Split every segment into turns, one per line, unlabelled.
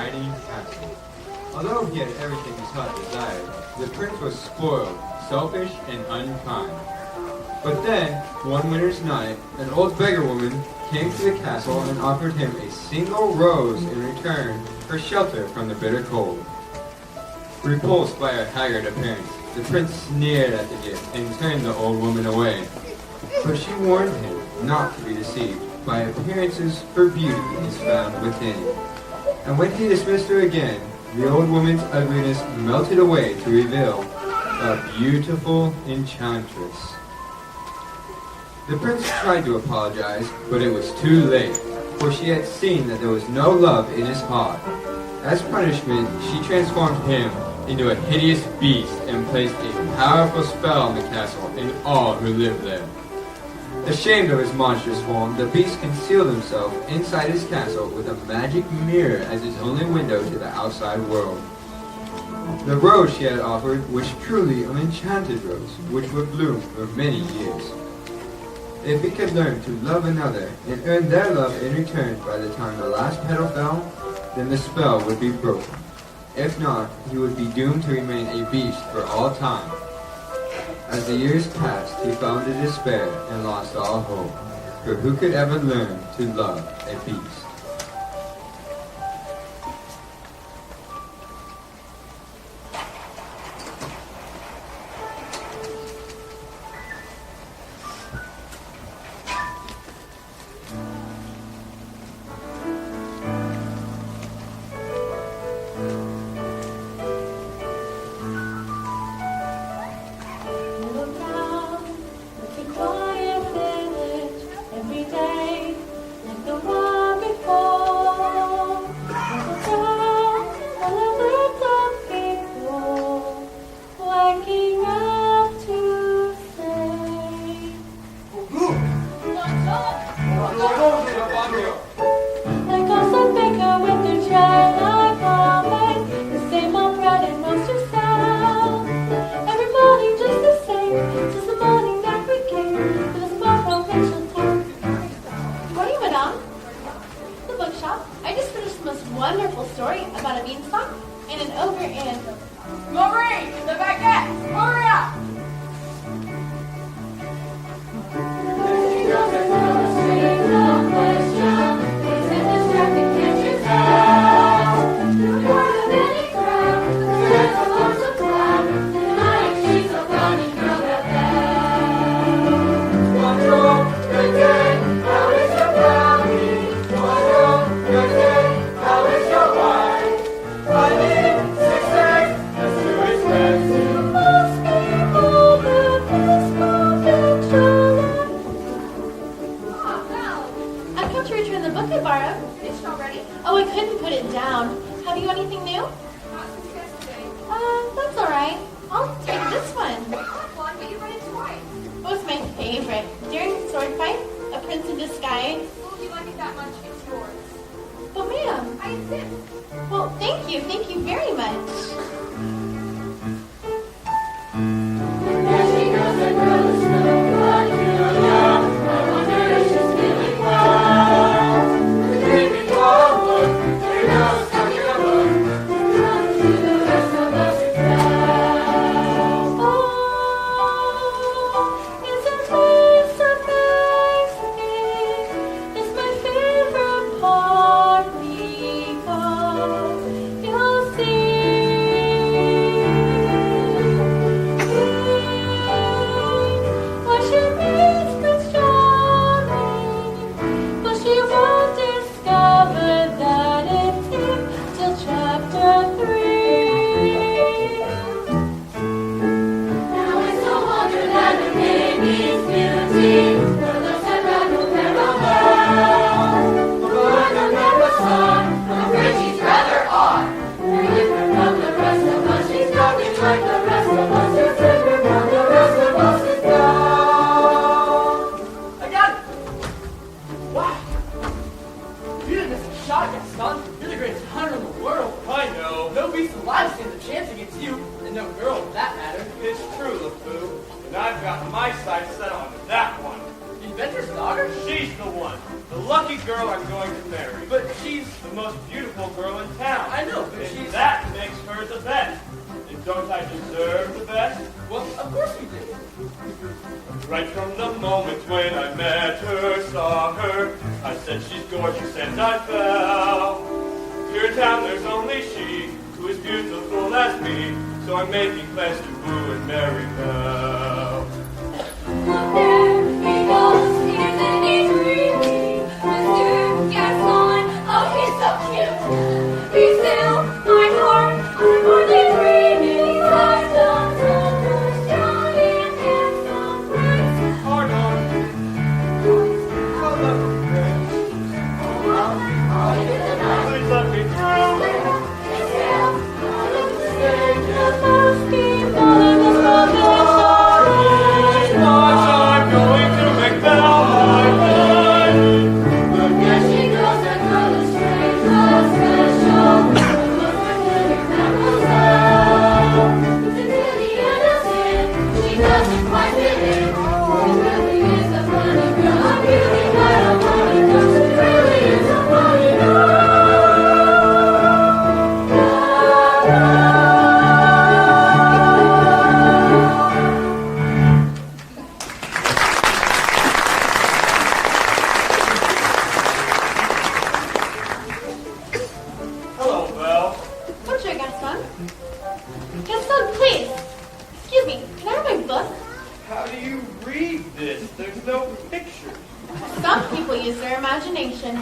tiny castle. Although he had everything his heart desired, the prince was spoiled, selfish, and unkind. But then, one winter's night, an old beggar woman came to the castle and offered him a single rose in return for shelter from the bitter cold. Repulsed by her haggard appearance, the prince sneered at the gift and turned the old woman away. But she warned him not to be deceived by appearances, for beauty is found within. And when he dismissed her again, the old woman's ugliness melted away to reveal a beautiful enchantress. The prince tried to apologize, but it was too late, for she had seen that there was no love in his heart. As punishment, she transformed him into a hideous beast and placed a powerful spell on the castle and all who lived there. Ashamed of his monstrous form, the beast concealed himself inside his castle with a magic mirror as his only window to the outside world. The rose she had offered was truly an enchanted rose, which would bloom for many years. If he could learn to love another and earn their love in return by the time the last petal fell, then the spell would be broken. If not, he would be doomed to remain a beast for all time. As the years passed, he fell into despair and lost all hope, for who could ever learn to love a beast?
Wonderful story about a beanstalk and an ogre and... Marie! The baguette! Hurry up! Oh, I couldn't put it down. Have you anything new?
Not since yesterday.
That's all right. I'll take this one.
One, but you read it twice.
It was my favorite. During the sword fight, A Prince in Disguise.
Well, if you like it that much, it's yours.
But ma'am.
I insist.
Well, thank you very much.
There she goes, the girl is so black, I wonder if she's feeling well. The baby forward, there goes stuck in a book. Run to the rest of us to tell.
Oh, isn't this amazing? It's my favorite part because you'll see. Why she meets Prince Charming, but she won't discover that it's him till chapter 3.
Now it's no wonder that the baby's beauty her looks had rattled parallel. But the man was on, I'm afraid she's rather odd. Her different from the rest of us, she's nothing like the rest of us. She's different from the rest of us, it's gone.
I got it! Wow! You didn't miss a shot, Gaston. You're the greatest hunter in the world.
I know.
No beast alive stands a chance against you, and no girl for that matter.
It's true, LeFou. And I've got my sights set on that one.
The inventor's daughter?
She's the one. The lucky girl I'm going to marry.
But she's...
The most beautiful girl in town.
I know, but
And
she's...
that makes her the best. And don't I deserve the best?
Well, of course you do.
Right from the moment when I met her, saw her, I said she's gorgeous and I fell. Here in town there's only she, who is beautiful as me, so I'm making plans to woo and marry Belle.
Look there, he goes, here's an dreamy Mr. Gaston, oh he's so cute. He's still my heart, I'm more than dreaming. He's like the sun, young and handsome prince.
Hold on. Hold on, friend. Please let me through.
He's still on the stage, the most beautiful in the world.
I'm going to make Belle my bride.
Look there she goes, that girl is strange, so special. Look at her mademoiselle. It's a silly innocent, she doesn't quite fit in. She really is a funny girl, I'm really quite a funny girl. She really is a funny girl.
Hello, Belle.
What's your Gaston? Gaston, please. Excuse me, can I have my book?
How do you read this? There's no picture.
Some people use their imagination.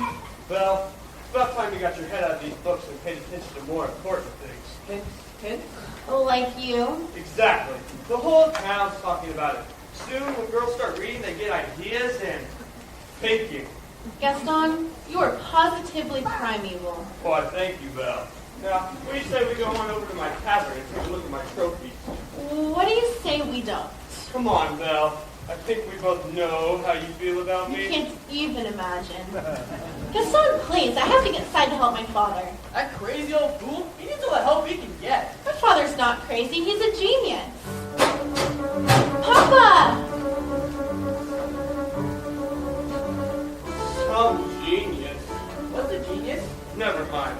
Belle, it's about time you got your head out of these books and paid attention to more important things.
Hint?
Like you.
Exactly. The whole town's talking about it. Soon, when girls start reading, they get ideas and thinking.
Gaston, you are positively primeval.
Oh, I thank you, Belle. Now, what do you say we go on over to my tavern and take a look at my trophies?
What do you say we don't?
Come on, Belle. I think we both know how you feel about
You
me.
can't even imagine. Gaston, please, I have to get inside to help my father.
That crazy old fool? He needs all the help he can get.
My father's not crazy, he's a genius. Papa!
Some genius.
What's a genius?
Never mind.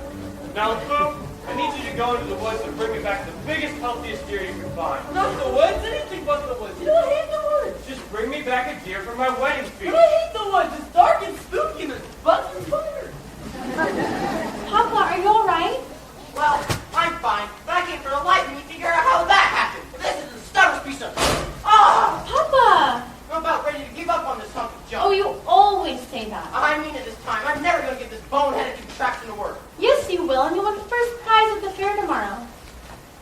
Now, Pooh, I need you to go into the woods and bring me back the biggest, healthiest deer you can find.
Not the woods? Anything but the woods. You don't hate the woods.
Just bring me back a deer for my wedding feast.
But I hate the woods. It's dark and spooky and there's bugs and spiders.
Papa, are you alright?
Well, I'm fine, but I can't for the life of me figure out how that happened. This is the stubborn piece of... Ah!
Papa!
I'm about ready to give up on this hunk of junk.
Oh, you always say that.
I mean it this time. I'm never going to get this boneheaded contraption to work.
Yes, you will, and you'll win the first prize at the fair tomorrow.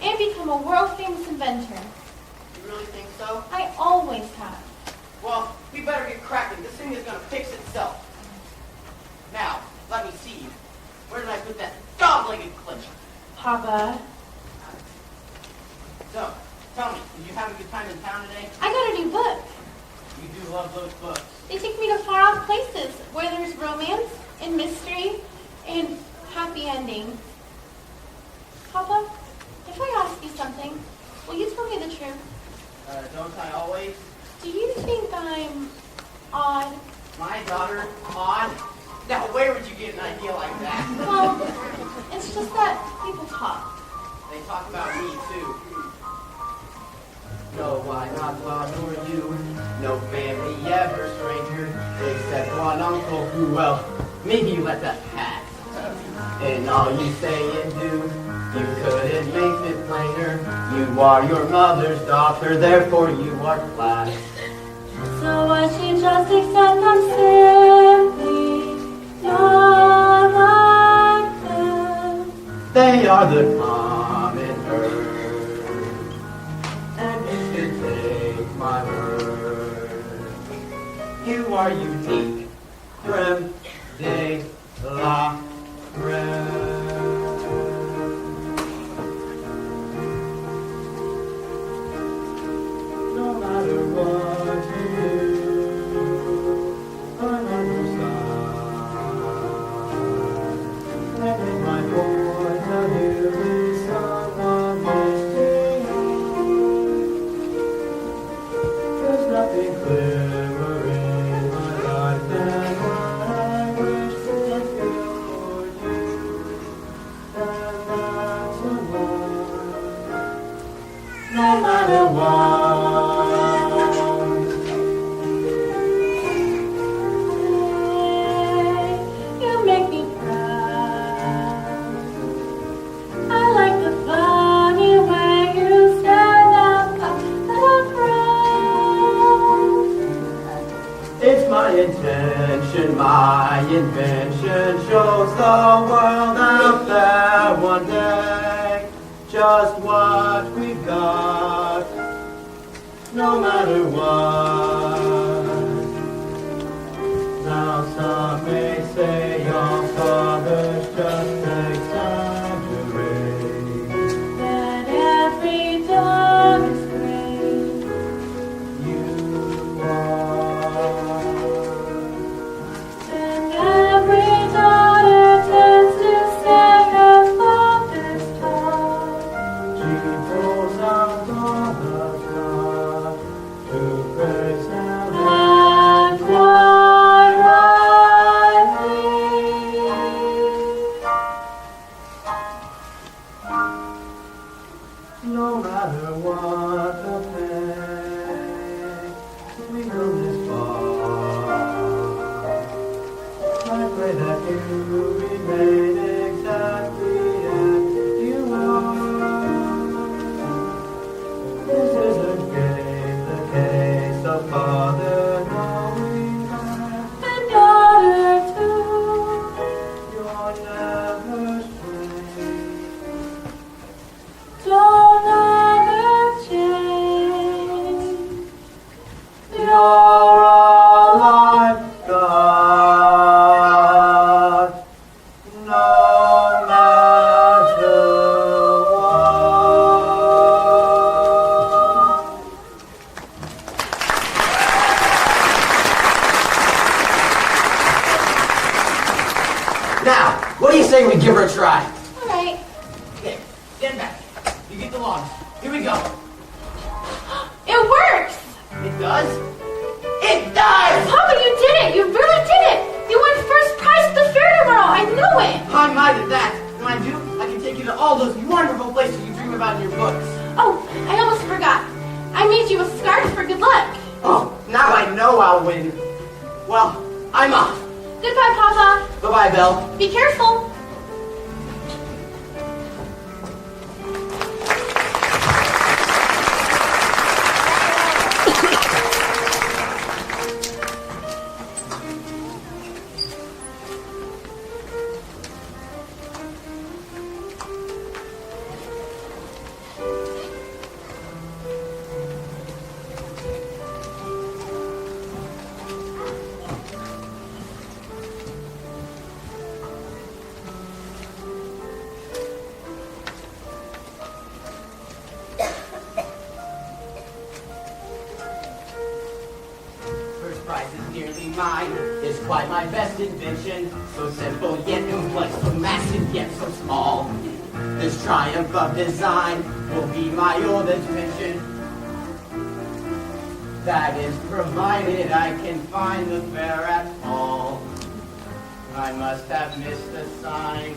And become a world-famous inventor.
You really think so?
I always have.
Well, we better get cracking. This thing is going to fix itself. Now, let me see you. Where did I put that dog-legged clip?
Papa,
So, tell me, did you have a good time in town today?
I got a new book.
You do love those books.
They take me to far-off places where there's romance and mystery and happy endings. Papa, if I ask you something, will you tell me the truth?
Don't I always?
Do you think I'm odd?
My daughter, odd? Now, where would you get an idea like that?
Well, it's just that people talk.
They talk about me, too. No, why not Bob nor you? No family ever stranger, except one uncle who, well, maybe you let that pass. And all you say and do, you couldn't make it plainer. You are your mother's daughter, therefore you are class.
So why she just accept I'm simply not like them?
They are the common herd. And you should take my word. You are unique. Creme de la creme. No matter what you do, I'm on your side. I make my voice out here with someone There's nothing clearer in my life than what I invention shows the world out there one day just what we've got, no matter what. Now some may say your fathers just exaggerate,
That every dog is great.
you are.
And every daughter tends to stay her father's tall.
She pulls out all the stuff to praise him.
And quite rightly.
No matter what the pain, we come this far. I pray that you remain exactly as you are. This is the case of father knowing that
And daughter too.
you're never strange.
Don't ever change.
You're all I've got, no matter what. Now, what do you say we give her a try?
All right.
Okay, stand back. You get the logs. Here we go.
It works.
It does? It does!
Papa, you did it. You really did it. You won first prize at the fair tomorrow. I know it.
How am I at that? When I do, I can take you to all those wonderful places you dream about in your books.
Oh, I almost forgot. I made you a scarf for good luck.
Oh, now I know I'll win. Well, I'm off.
Goodbye, Papa.
Bye-bye, Belle.
Be careful.
First prize is nearly mine. It's quite my best invention. So simple yet complex, so massive yet so small. This triumph of design will be my oldest pension. That is provided I can find the fair at all. I must have missed a sign.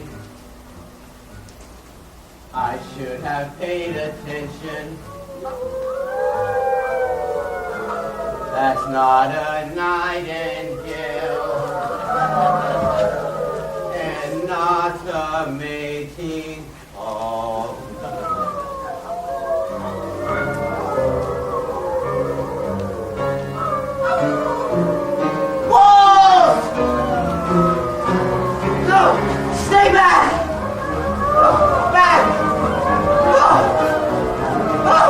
I should have paid attention. That's not a nightingale, and not a mating call. Wolves! No! Stay back! Back! No! No!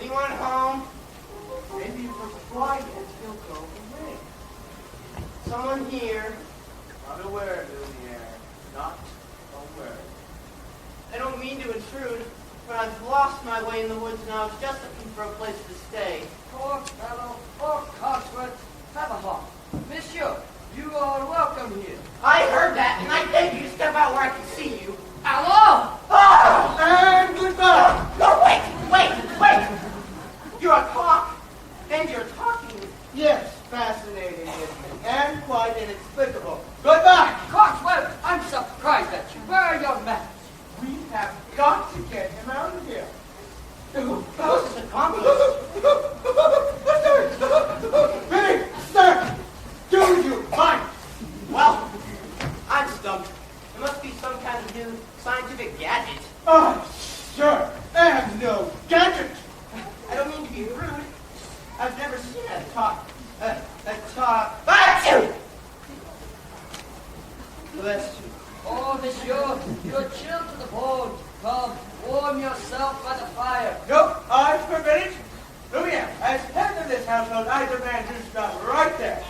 Anyone home?
Maybe if it's quiet, he'll go away.
Someone here?
Not a word, Lumiere. Not a word.
I don't mean to intrude, but I've lost my way in the woods and I was just looking for a place to stay.
Poor fellow, poor Cogsworth. Have a heart. Monsieur, you are welcome here.
I heard that, and I beg you to step out where I can see you.
Hello!
Ah! And goodbye! No, wait! You're a clock, and you're talking.
Yes, fascinating, and quite inexplicable. Goodbye! Cogsworth, I'm surprised at you. Where are your manners? We have got to get him out of here.
This is a compliment.
Billy, sir! Do you mind?
Well, I'm stumped. It must be some kind of new scientific gadget.
Oh, sure, and no gadget.
I don't mean to be rude. I've never seen a top. Achoo! Bless you.
Oh, monsieur, you're chilled to the bone. Come, warm yourself by the fire.
Nope, I forbid it. Lumiere, as head of this household, I demand you stop right there.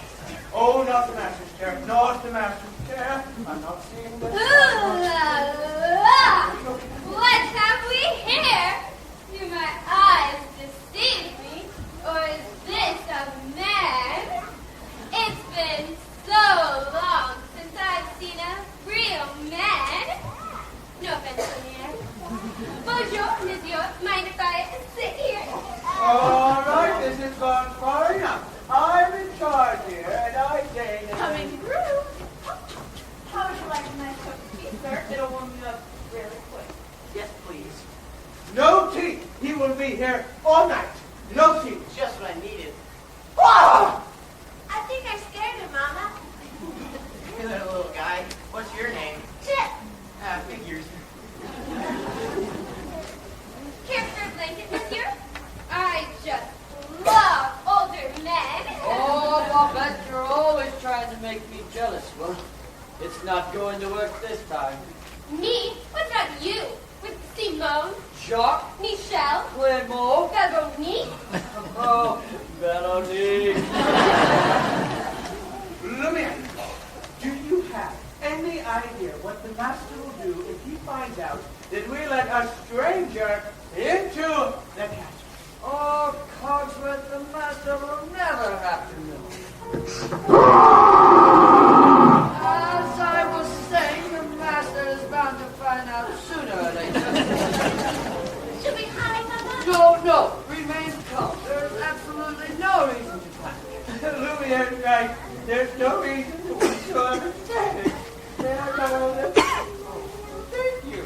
Oh, not the master's chair, not the master's chair. I'm not seeing
Ooh
the...
la la! What have we here? Do my eyes deceive me, or is this a man? It's been so long since I've seen a real man. No offense, Lumiere. Bonjour, monsieur. Mind if I sit here?
All right, this has gone far enough. I'm in charge here, and I say that...
Coming through. How would you like a nice cup of tea, sir? It'll warm you up really quick.
Yes, please.
No tea! He will be here all night. No tea.
Just what I needed. Ah!
I think I scared him, Mama.
Hey there, little guy. What's your name?
Chip.
Figures.
Care for a blanket, monsieur? I just love older men.
Oh, Bobette, you're always trying to make me jealous. Well, it's not going to work this time.
Me? What about you? With Simone,
Jacques,
Michelle,
Clément,
Veronique?
oh, Veronique.
Lumiere, do you have any idea what the master will do if he finds out that we let a stranger into the castle?
Oh, Cogsworth, the master will never have to know. As I was saying, the master is bound to find out sooner or later.
Should we hide, Mama?
No, remain calm. There is absolutely no reason to panic.
Lumiere's right. There's no reason whatsoever to panic. There's no... Thank you.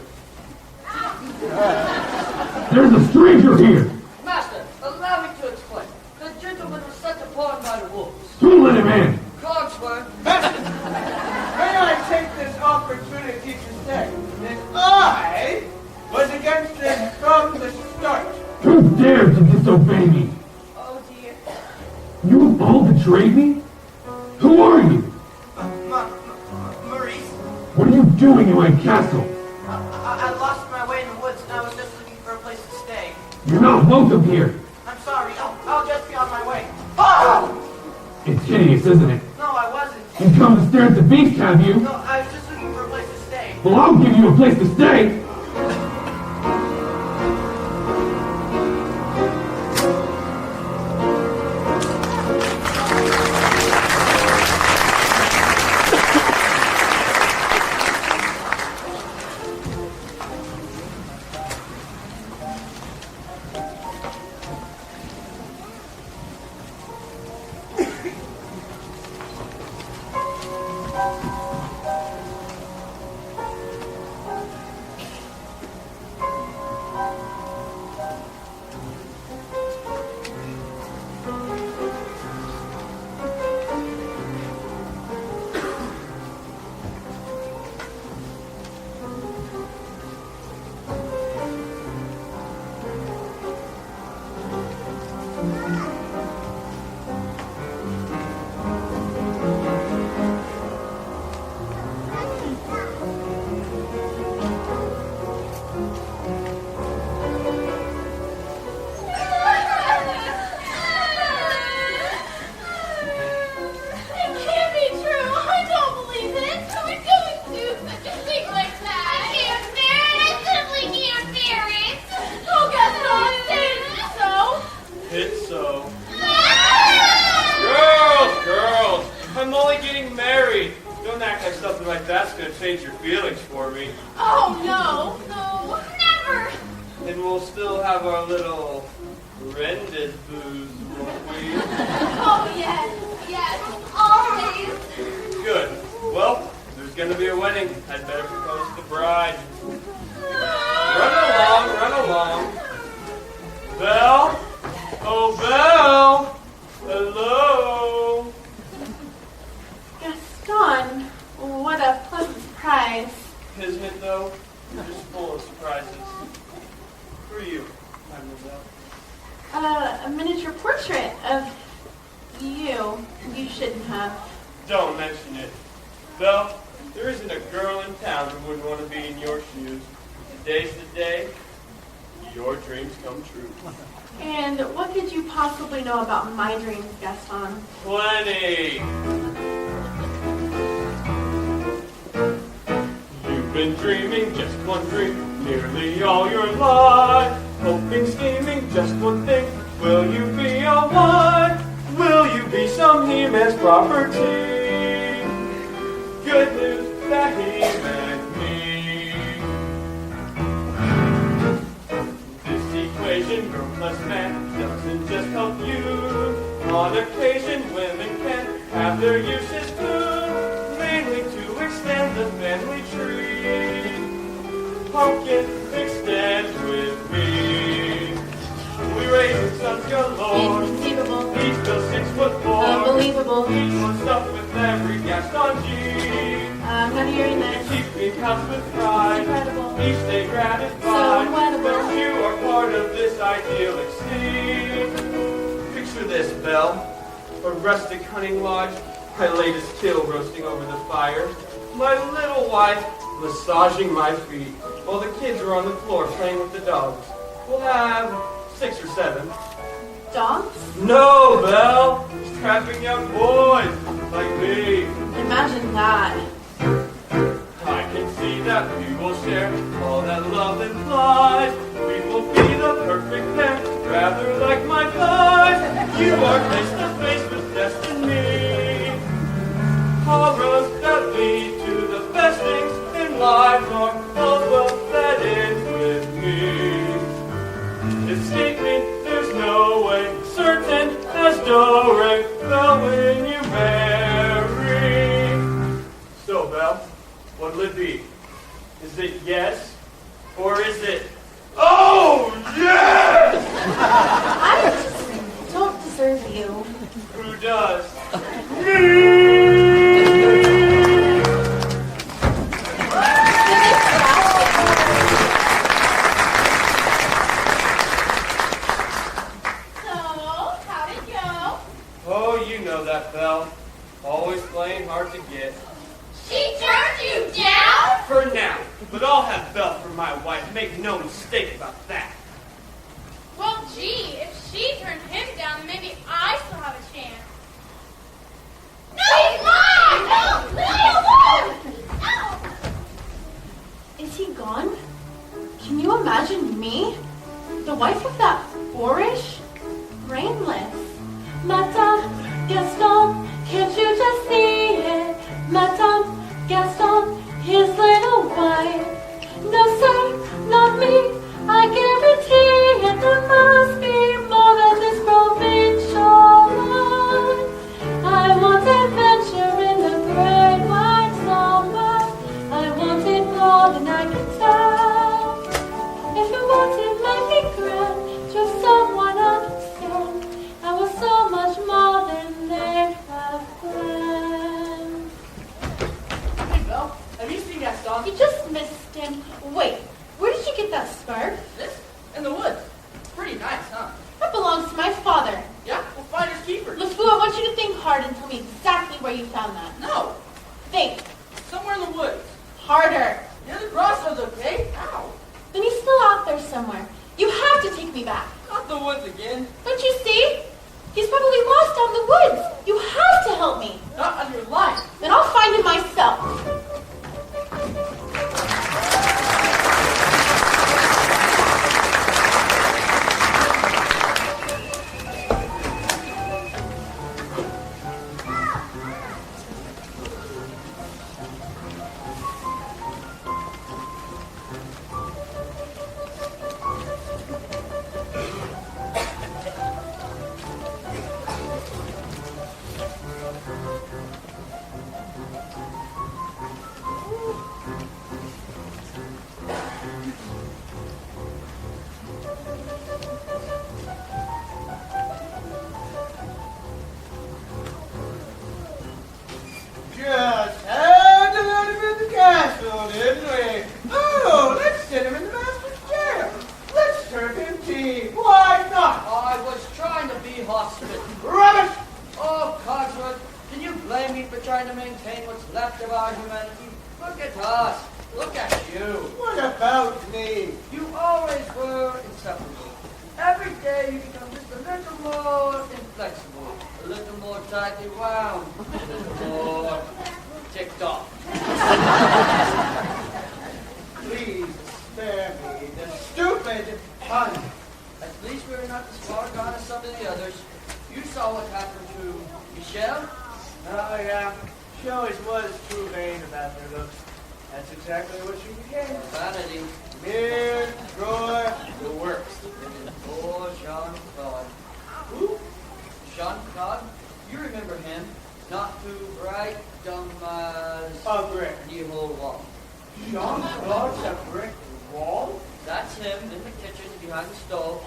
There's a stranger here!
Master, allow me to explain. The gentleman was set upon by the wolves.
Who let him in?
Cogsworth,
Master, may I take this opportunity to say that I was against this from the start.
Who dared to disobey me?
Oh dear.
You have all betrayed me? Who are you?
Maurice,
What are you doing in my castle?
I lost my way in the woods and I was just looking for a place to stay.
You're not welcome here.
I'm sorry. I'll just be on my way. Oh!
It's hideous, isn't it?
No, I wasn't.
You come to stare at the beast, have you?
No, I was just looking for a place to stay.
Well, I'll give you a place to stay.
paint your feelings for me.
Oh, no, no, never.
And we'll still have our little rendezvous, won't we?
Oh, yes, yes, always.
Good. Well, there's going to be a wedding. I'd better propose to the bride. Run along. Belle? Oh, Belle! Hello?
Gaston, what a pleasant surprise.
Isn't it, though? You're just full of surprises. Who are you, mademoiselle?
A miniature portrait of you. You shouldn't have.
Don't mention it. Belle, there isn't a girl in town who wouldn't want to be in your shoes. Today's the day your dreams come true.
And what could you possibly know about my dreams, Gaston?
Plenty. You've been dreaming just one dream nearly all your life. Hoping, scheming, just one thing. Will you be a wife? Will you be some He-Man's property? Good news that he meant me. This equation, girl plus man, doesn't just help you. On occasion, women can have their uses too, mainly to extend the family tree. Pumpkin, extend with me. We raise sons galore.
Inconceivable.
Each built 6'4".
Unbelievable.
Each one stuffed with every Gaston G.
I'm not hearing this.
Keep me counts with pride.
Incredible.
Each day gratified.
So incredible.
That you are part of this idyllic scene. Picture this, Belle. A rustic hunting lodge. My latest kill roasting over the fire. My little wife massaging my feet while the kids are on the floor playing with the dogs. We'll have 6 or 7.
Dogs?
No, Belle. Strapping young boys like me.
Imagine that.
I can see that we will share all that love implies. We will be the perfect pair, rather like my thighs. You are face to face with destiny. All roads that lead to the best things in life are all well that ends with me. Escape me, there's no way, certain as do-re, Belle, when you marry. So, Belle, what'll it be? Is it yes, or is it, oh, yes?
I just don't deserve you.
Who does? Me!
So, how'd it go?
Oh, you know that, Belle. Always playing hard to get.
She turned you down?
For now, but I'll have Belle for my wife. Make no mistake about that.
Well, gee, if she turned him down, then maybe I still have a chance.
No, mine! No, leave me alone! No!
Is he gone? Can you imagine me? The wife of that boorish, brainless. Madame Gaston, can't you just see it? Madame Gaston, his little wife. No, sir, not me. I guarantee it. There must be more than this provincial life. I want adventure in the great wide summer. I want it more than I can tell. If you want it, make it grand. Just someone understand. I was so much more than they have planned.
Hey, Belle, have you seen Gaston?
You just missed him. Wait, where did you get that scarf?
This? In the woods. Pretty nice, huh?
That belongs to my father.
Yeah, we'll find his keeper.
LeFou, I want you to think hard and tell me exactly where you found that.
No,
Think.
somewhere in the woods.
Harder.
Near the crossroads, okay? Ow.
Then he's still out there somewhere. You have to take me back.
Not the woods again.
Don't you see? He's probably lost out in the woods. You have to help me.
Not on your life.
Then I'll find him myself.
but trying to maintain what's left of our humanity. Look at us. Look at you.
What about me?
You always were inseparable. Every day you become just a little more inflexible, a little more tightly wound, a little more ticked off.
Please spare me the stupid pun.
At least we're not as far gone as some of the others. You saw what happened to Michelle?
Oh, yeah. She always was too vain about her looks. That's exactly what she became.
Vanity.
Mere drawer, the works.
Poor Jean-Claude.
Who?
Jean-Claude? You remember him? Not too bright, dumb as
A brick.
the whole wall.
Jean-Claude's a brick wall?
That's him in the kitchen behind the stove.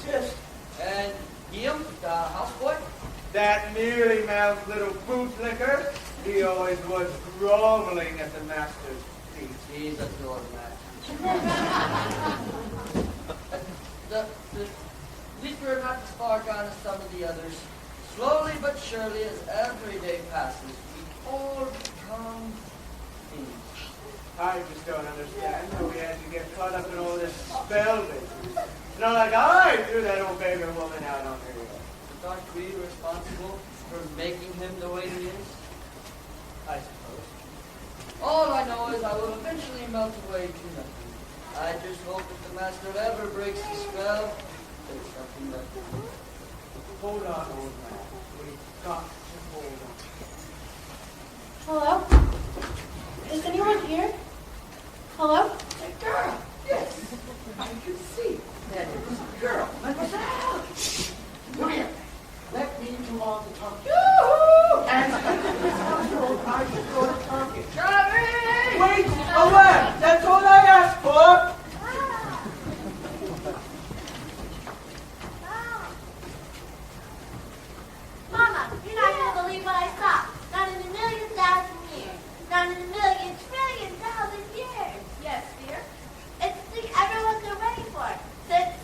Just
And Guillaume, the houseboy?
that mealy-mouthed little bootlicker. He always was groveling at the master's feet.
He's a doormat. At least we're not as far gone as some of the others. Slowly but surely, as every day passes, we all become things.
I just don't understand how we had to get caught up in all this spell business. It's not like I threw that old beggar woman out on her own.
But aren't we responsible for making him the way he is?
I suppose.
All I know is I will eventually melt away to nothing. I just hope if the master ever breaks the spell, there's nothing left.
Hold on, old man. We've got to hold on.
Hello? Is anyone here? Hello?
Hey, girl! Yes! I can see that it was a girl. Mademoiselle!
Come here. Let me do all the talking. Yoo-hoo! And in this household, I should go to talking.
Charlie!
Wait! Away! That's all I asked for!
Mama, you're not going to believe what I saw. Not in a million thousand years. Not in a million trillion thousand years. Yes, dear. It's the thing everyone's been waiting for. Since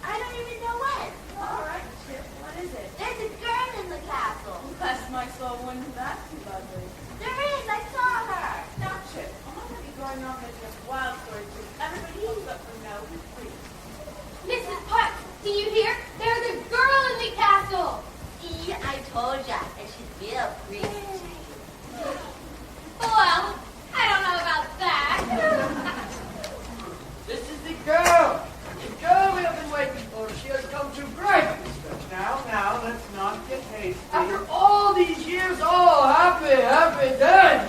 I don't even know when. All right, Chip. What is it? There's a girl in the castle.
Bless my soul, wouldn't that be lovely?
There is. I saw her.
Now, Chip, I'm not going to be going on with this wild story to everybody else up for no, please.
Mrs. Parks, do you hear? There's a girl in the castle. Yeah, I told ya. And she's real pretty. Well, I don't know about that.
This is the girl! The girl we have been waiting for. She has come to great distress.
Now, let's not get hasty.
After all these years, oh, happy day!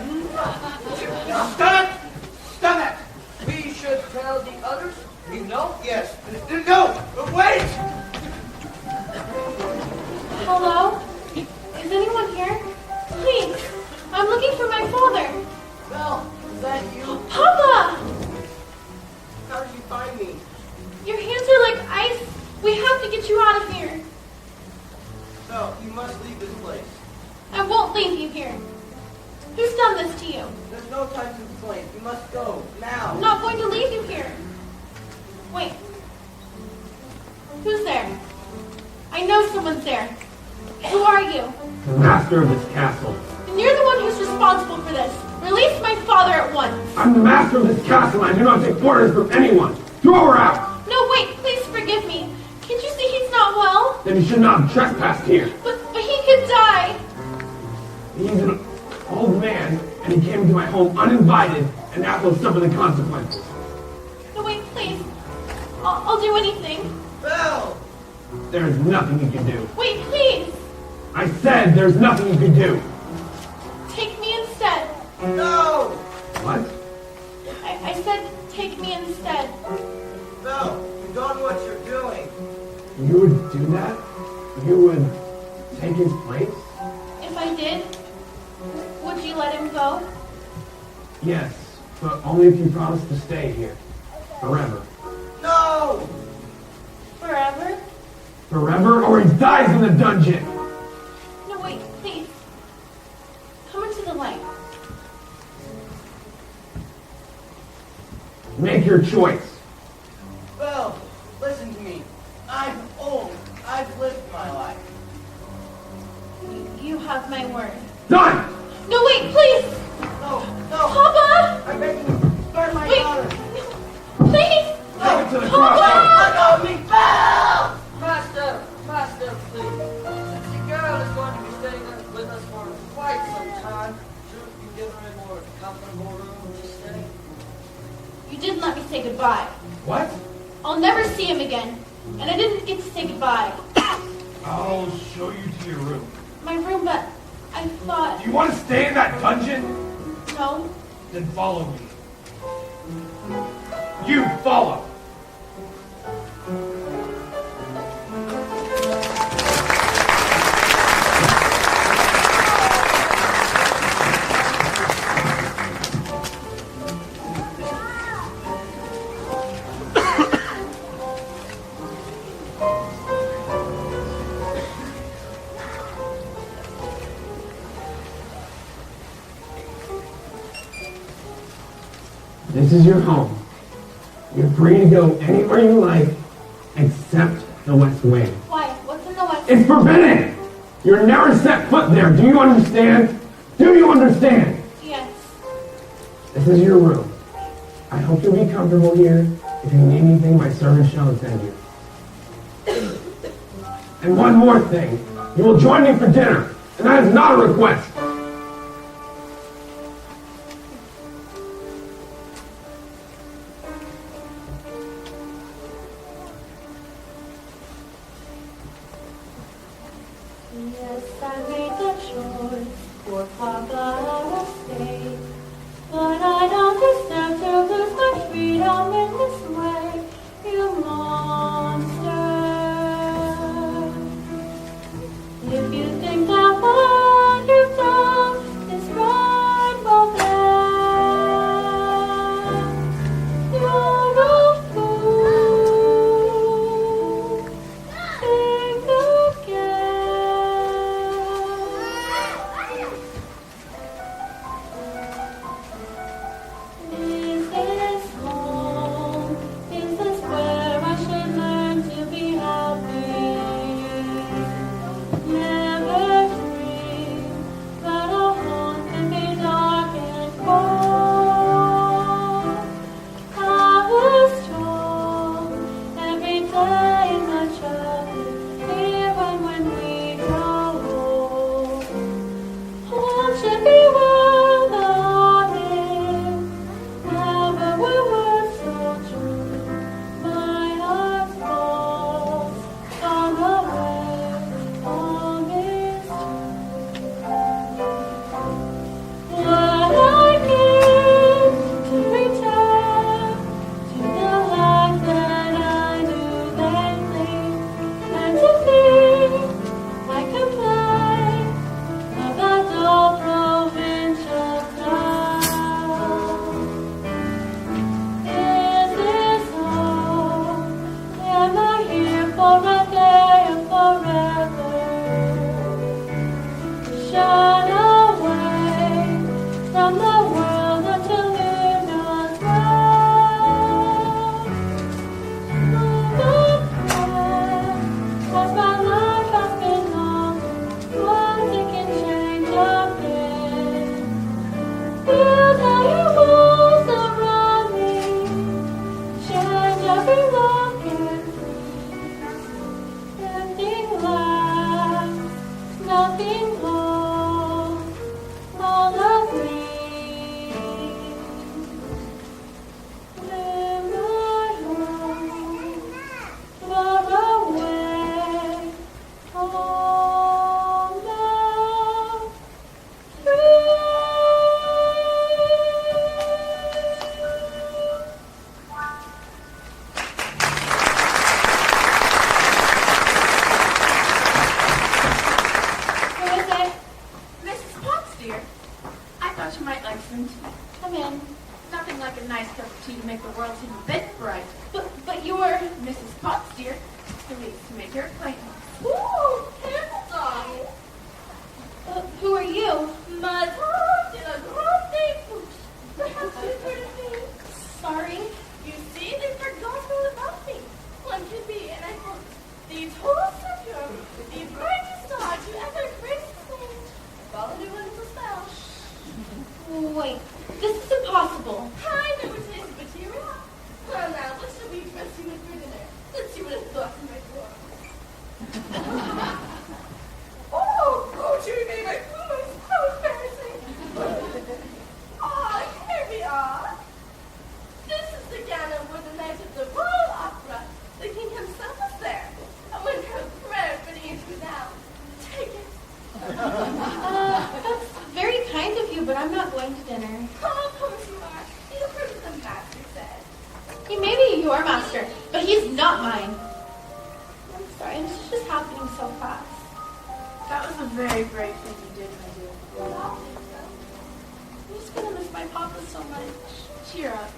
Stop it! Stop it!
We should tell the others. We know.
Yes. No! Wait!
Hello? Is anyone here? Please, I'm looking for my father.
Belle, is that you?
Papa!
How did you find me?
Your hands are like ice. We have to get you out of here.
Belle, you must leave this place.
I won't leave you here. Who's done this to you?
There's no time to complain. You must go. Now.
I'm not going to leave you here. Wait. Who's there? I know someone's there. Who are you?
The master of this castle.
And you're the one who's responsible for this. Release my father at once.
I'm the master of this castle and I do not take orders from anyone. Throw her out!
No, wait, please forgive me. Can't you see he's not well?
Then he should not have trespassed here.
But he could die.
He's an old man and he came into my home uninvited and now he'll suffer the consequences.
No, wait, please. I'll do anything.
Belle!
There is nothing you can do.
Wait, please.
I said there's nothing you can do.
Take me instead.
No!
What?
I said take me instead.
Belle, you've done what you're doing.
You would do that? You would take his place?
If I did, would you let him go?
Yes, but only if you promise to stay here. Forever.
No!
Forever?
Forever or he dies in the dungeon!
No, wait, please. Come into the light.
Make your choice.
Belle, listen to me. I'm old. I've lived my life.
You have my word.
Done!
No, wait, please!
No, no.
Papa!
I beg you, spare my
Wait!
daughter.
Please!
Take it to the
Papa!
cross!
Let go of me, Belle!
Master, please. Since the girl is going to be staying with us for quite some time, shouldn't we give her a more comfortable room to stay?
You didn't let me say goodbye.
What?
I'll never see him again. And I didn't get to say goodbye.
I'll show you to your room.
My room, but I thought...
Do you want to stay in that dungeon?
No.
Then follow me. You follow! This is your home. You're free to go anywhere you like, except the West Wing.
Why? What's in the West?
It's forbidden! You're never set foot there. Do you understand? Do you understand?
Yes.
This is your room. I hope you'll be comfortable here. If you need anything, my servant shall attend you. And one more thing. You will join me for dinner, and that is not a request.
Yes, I made the choice for Papa I will stay. But I don't deserve to lose my freedom in this way, you monster. If you think that what you've done is right, well then you're a fool. Think again. Is this home? Is this where I should learn to be happy? Never dream that a home can be dark and cold. I was told every day in my childhood, even when we grow old, home should be where the heart is. Never we were so true. My heart falls on the way home is what I give to return to the life that I knew then leave, and to think I complain of that dull provincial town. Is this home? Am I here for a day or forever? Shut away from the world until you knows well. Look back, as my life has been long, once it can change again. Feel how your walls around me change every look and empty glass, nothing holds all of me. In my home, far away, home now. Who is it?
Mrs. Potts, dear. I thought you might like some tea.
Come in.
Nothing like a nice cup of tea to make the world seem a bit bright.
But you're...
Mrs. Potts, dear. Pleased to make your acquaintance.
Ooh, Campbell. Who are you?
Madame de la Grande Bouche. Perhaps you've heard of me.
Sorry.
You see, they forgot all about me. One could be, and I quote, the tallest of Europe, the brightest star to ever grace the stage. Follow the one for Oh, Judy made my blues. How embarrassing. Here we are. This is the gala where the night of the Royal Opera. The king himself was there. And when her prayer for the interview now. Take it.
That's very kind of you, but I'm not going to dinner.
Oh, of course you are. You heard what the master said.
He may be your master, but he's not mine. I'm sorry, this is just happening so fast.
That was a very brave thing you did, my dear.
I'm just gonna miss my papa so much.
Cheer up.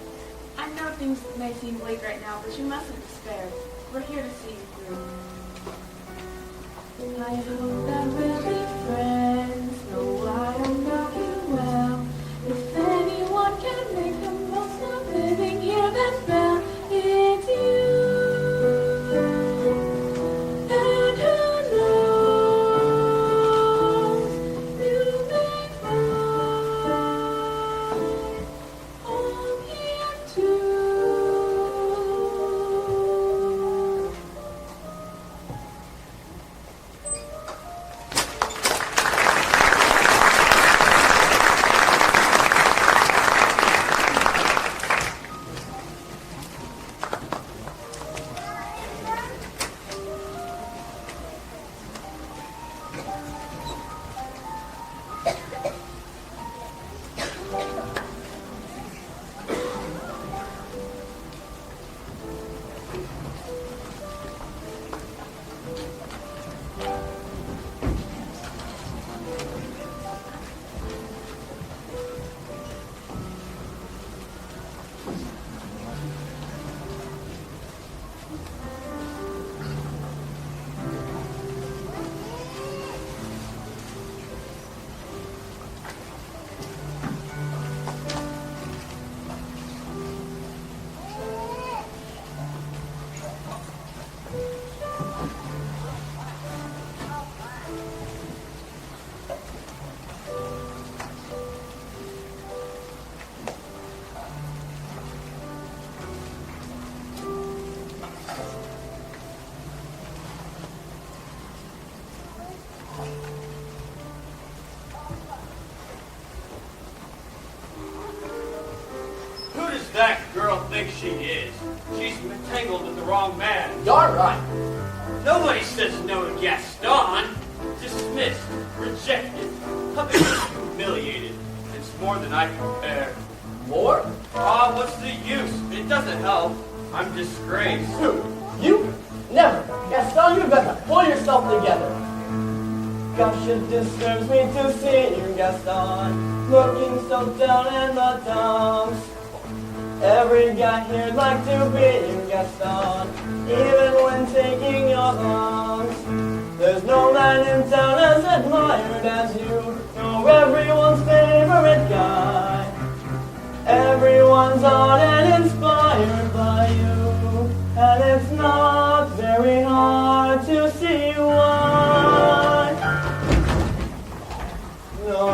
I know things may seem bleak right now, but you mustn't despair. We're here to see you through.
I hope that we'll be friends. No, I don't know you well. If anyone can make the most of living here, then Belle, it's you. And who knows, you may find home here too.
Who does that girl think she is? She's entangled with the wrong man.
You're right.
Nobody says no to Gaston. Dismissed, rejected, publicly humiliated. It's more than I can bear.
More?
Ah, what's the use? It doesn't help. I'm disgraced.
Who? You? Never. Gaston, you better pull yourself together. Gosh, it disturbs me to see you, Gaston, looking so down in the dumps. Every guy here'd like to be you, Gaston, even when taking your lumps. There's no man in town as admired as you. You're everyone's favorite guy. Everyone's on and inspired by you. And it's not very hard to see why. No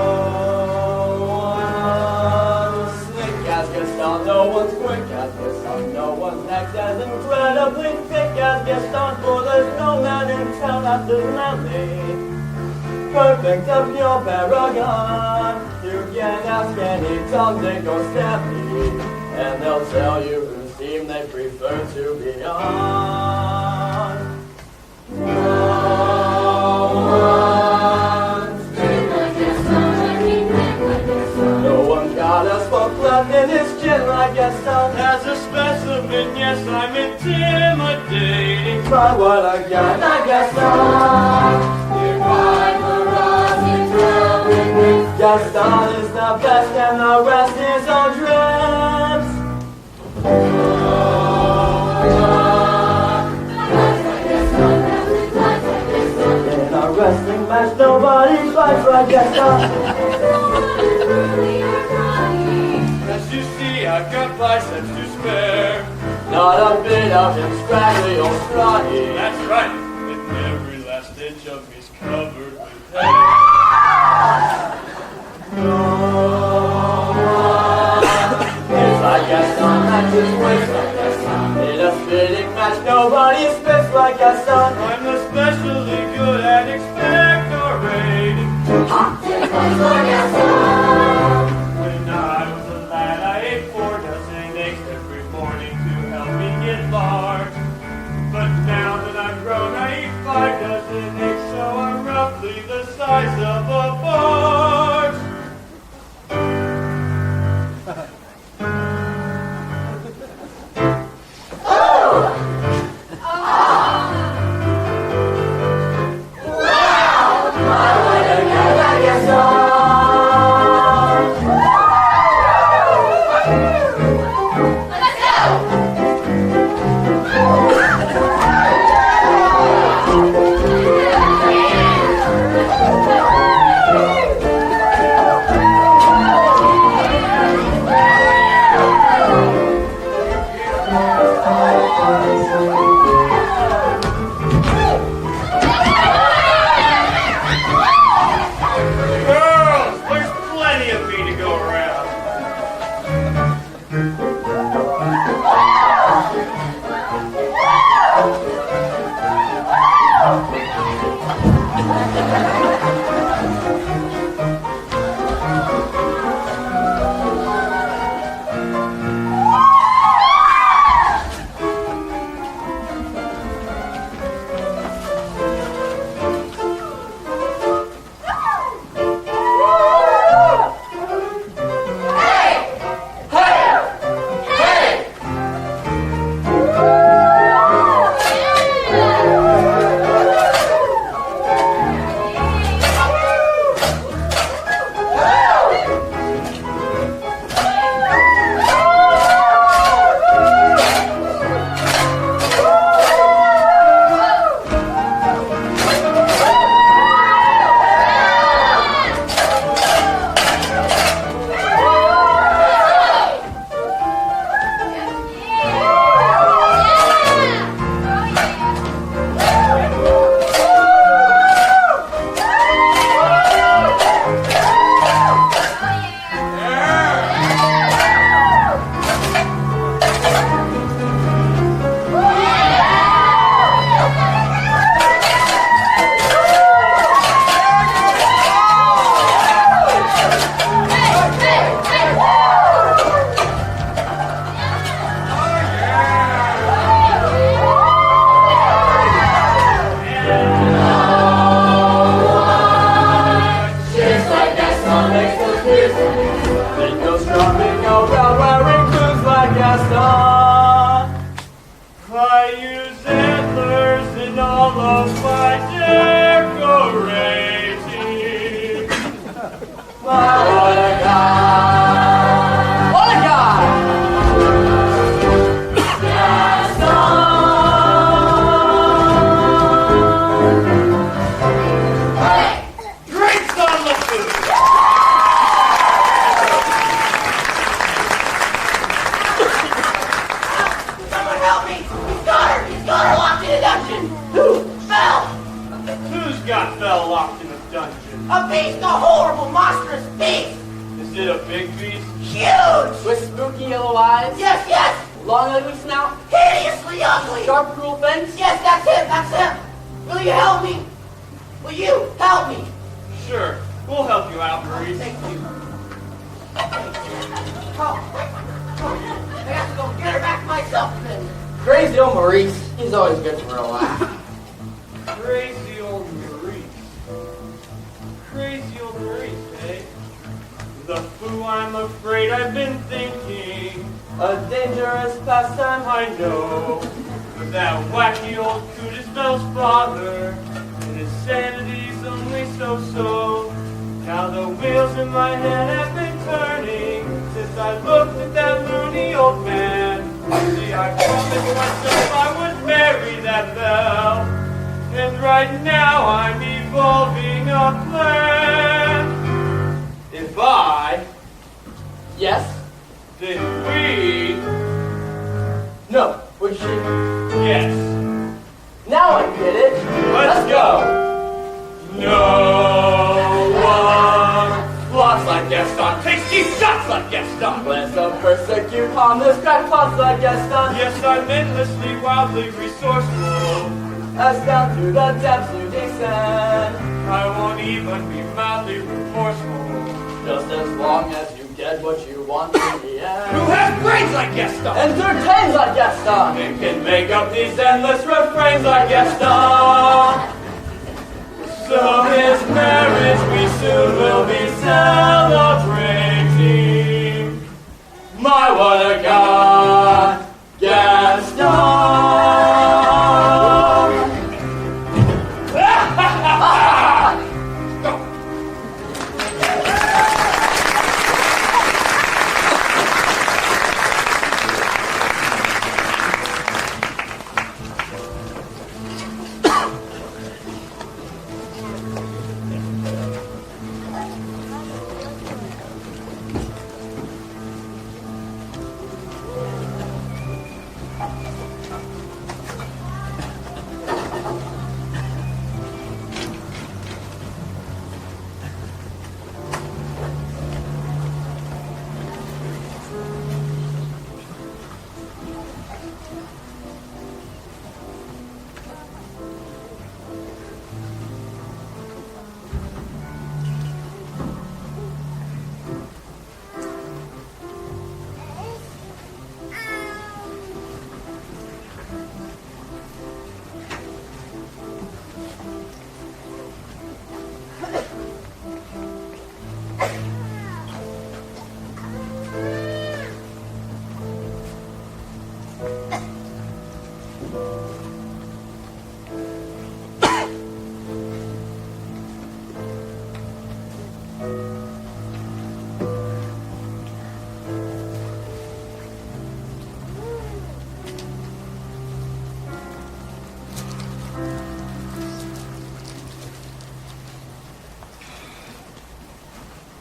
one's slick as Gaston, no one's quick as Gaston, no one's next as incredibly thick as Gaston, for there's no man in town that doesn't have me. Perfect, a pure paragon. You can ask any Tom, Dick, or Stampede, and they'll tell you whose team they prefer to be on. No one's big like Gaston, no one's got a spot left in his chin like Gaston.
As a specimen, yes, I'm intimidating.
Try what I got like Gaston. Gaston is the best and the rest is all drips. In a wrestling match nobody fights like Gaston.
As you see, I've got biceps to spare.
Not a bit of him scraggly or scrawny.
That's right, and every last inch of me's covered with hair.
It's like Gaston matches waist like Gaston. In a spitting match, nobody spits like Gaston.
I'm the special by decorating.
What a guy! What a guy!
Drinks on the food.
Someone help me! He's got her! He's got her locked in a dungeon! Who? Belle!
Who's got Belle locked in a dungeon?
A beast! A horrible, monstrous beast!
Is it a big beast?
Huge!
With spooky yellow eyes,
Yes, yes!
long ugly snout,
Hideously ugly!
sharp cruel fangs.
Yes, that's him! That's him! Will you help me? Will you help me?
Sure, we'll help you out, Maurice.
Thank you. Oh, I have to go get her back myself then.
Crazy old Maurice, he's always good for a laugh.
Crazy old Maurice. Crazy old Maurice, eh? The foo, I'm afraid I've been thinking. A dangerous pastime, I know. But that wacky old coot is Belle's father. And his sanity's only so-so. Now the wheels in my head have been turning since I looked at that loony old man. See, I promised myself I would marry that Belle. And right now I'm evolving a plan. If I,
Yes?
then we,
No. Would she?
yes.
Now I get it.
Let's go. No one floss like Gaston, takes cheap shots like Gaston.
Let's persecute harmless crackpots like Gaston.
Yes, I'm endlessly, wildly resourceful.
As down to the depths you descend.
I won't even be mildly remorseful.
Just as long as you get what you want in the end.
Who has brains like Gaston?
Entertains like Gaston.
And can make up these endless refrains like Gaston. So his marriage we soon will be celebrating. My, what a god, Gaston.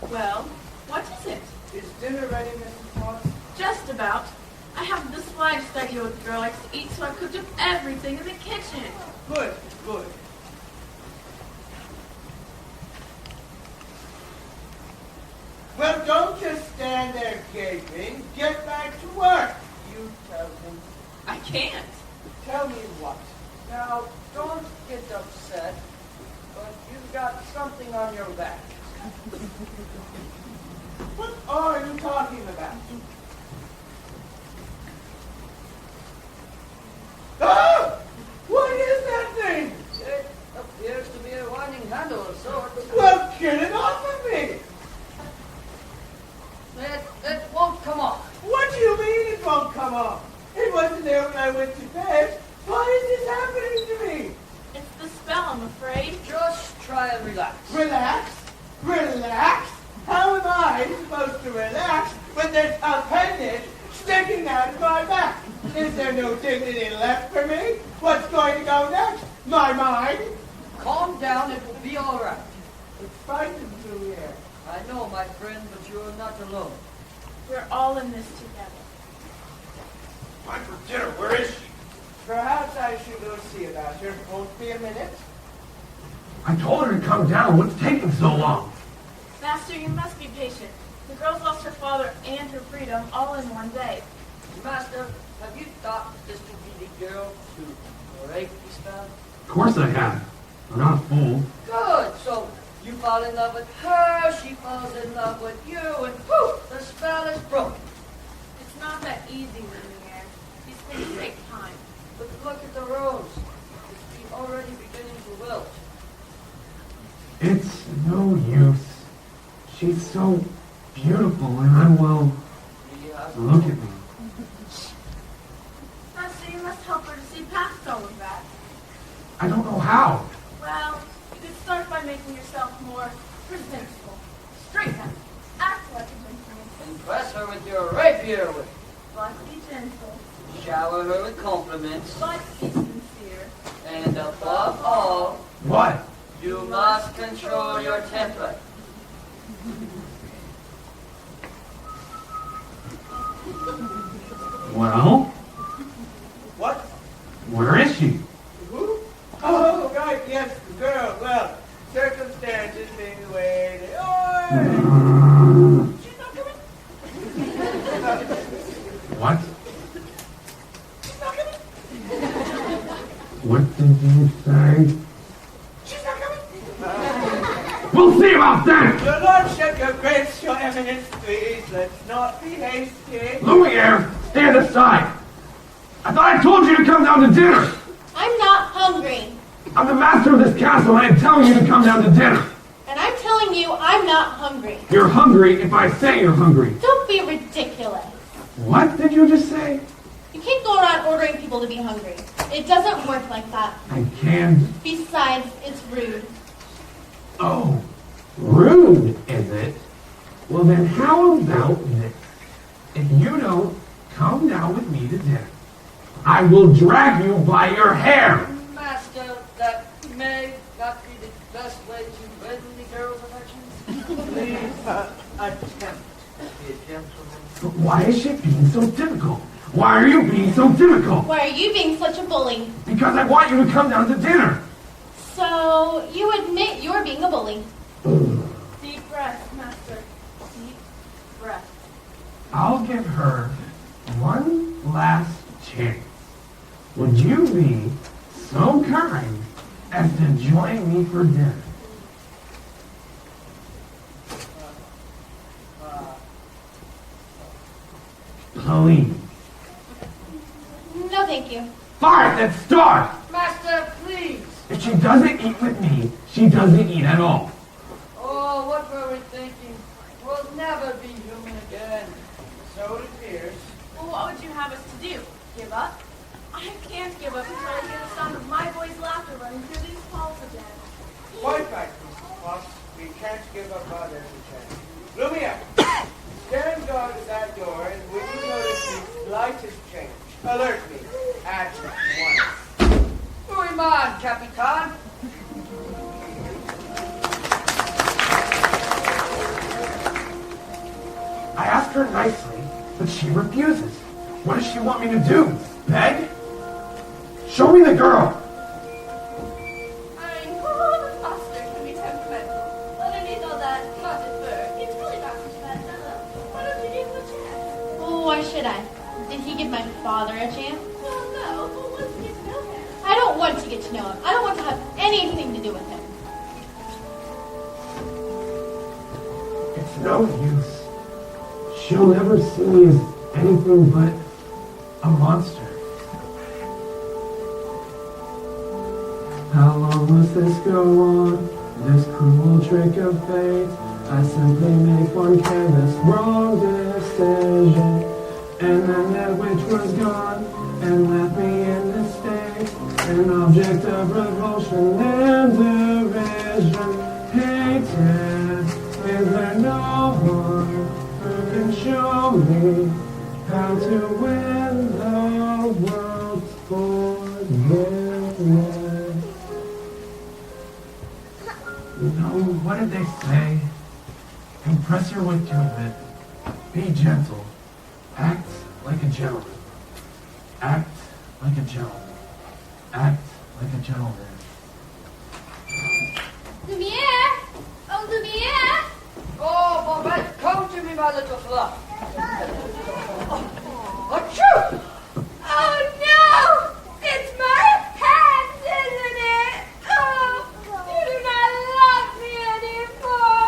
Well, what is it?
Is dinner ready, Mrs. Potts?
Just about. I haven't the slightest idea what the girl likes to eat, so I cooked up everything in the kitchen.
Good, good. Well, don't just stand there gaping. Get back to work. You tell him.
I can't.
Tell me what.
Now, don't get upset, but you've got something on your back.
What are you talking about? Ah! What is that thing?
It appears to be a winding handle of sorts.
Well, get it off of me!
It won't come off.
What do you mean it won't come off? It wasn't there when I went to bed. Why is this happening to me?
It's the spell, I'm
afraid. Just try and relax.
Relax? Relax? How am I supposed to relax when there's appendage sticking out of my back? Is there no dignity left for me? What's going to go next? My mind?
Calm down, it will be all right.
It's frightening to hear.
I know, my friend, but you're not alone.
We're all in this together.
Time for dinner. Where is she?
Perhaps I should go see about her. Won't be a minute.
I told her to come down. What's taking so long?
Master, you must be patient. The girl's lost her father and her freedom all in one day.
Master, have you thought this would be the girl to break the spell?
Of course I have. I'm not a fool.
Good. So you fall in love with her, she falls in love with you, and poof, the spell is broken.
It's not that easy, Lumiere. These things take time.
But look at the rose. It's already beginning to wilt.
It's no use. She's so beautiful, and I will. Look at me.
Master, you must help her to see past all of that.
I don't know how.
Well, you could start by making yourself more presentable. Straighten up. Act like a gentleman.
Impress her with your rapier,
But be gentle.
shower her with compliments,
But be sincere.
and above all,
What?
you must control your temper.
Well,
What?
where is she?
Who? Oh, right, yes, the girl. Well, circumstances being the way they are. She's not coming.
What?
She's not coming.
What did you say?
She's not coming.
We'll see about that!
Your Lordship, Your Grace, Your Eminence, please, let's not be hasty.
Lumiere, stand aside! I thought I told you to come down to dinner!
I'm not hungry.
I'm the master of this castle, and I'm telling you to come down to dinner!
And I'm telling you, I'm not hungry.
You're hungry if I say you're hungry.
Don't be ridiculous.
What did you just say?
You can't go around ordering people to be hungry. It doesn't work like that.
I can't.
Besides, it's rude.
Oh, rude, is it? Well then how about this? If you don't come down with me to dinner, I will drag you by your hair!
Master, that may not be the best way to win the girl's affections.
Please, attempt to be a gentleman.
But why is she being so difficult? Why are you being so difficult?
Why are you being such a bully?
Because I want you to come down to dinner!
So, you admit you're being a bully.
Deep breath, Master. Deep breath.
I'll give her one last chance. Would you be so kind as to join me for dinner? Please.
No, thank you.
Fine, then starve!
Master, please.
If she doesn't eat with me, she doesn't eat at all.
Oh, what were we thinking? We'll never be human again.
So it appears.
Well, what would you have us to do? Give up? I can't give up until I hear the sound of my boy's laughter running through these halls again.
Quite right, Mrs. Fox. We can't give up our every chance. Lumiere, stand guard at that door, and when you notice the slightest change, alert me at once.
Muy mal, Capitan.
I asked her nicely, but she refuses. What does she want me to do? Beg? Show me the girl!
I know the master can be temperamental. Underneath all that knotted fur, he's really not such a bad fellow. Why don't you give him a chance?
Well, why should I? Did he give my father a chance?
Well, no, but once you get to know him.
I don't want to get to know him. I don't want to have anything to do with him.
It's no use. She'll never see me as anything but a monster. How long must this go on? This cruel trick of fate. I simply make one careless wrong decision, and then that witch was gone and left me in this state. an object of revulsion and derision, hated. Is there no one who can show me how to win the world's forgiveness? What did they say? Impress her with your wit. Be gentle. Act like a gentleman. Act like a gentleman. Act like a gentleman.
Lumiere! Oh, Lumiere!
Oh, Babette, come to me, my little fluff. Achoo!
Oh, no! It's my hands, isn't it? Oh, you do not love me anymore.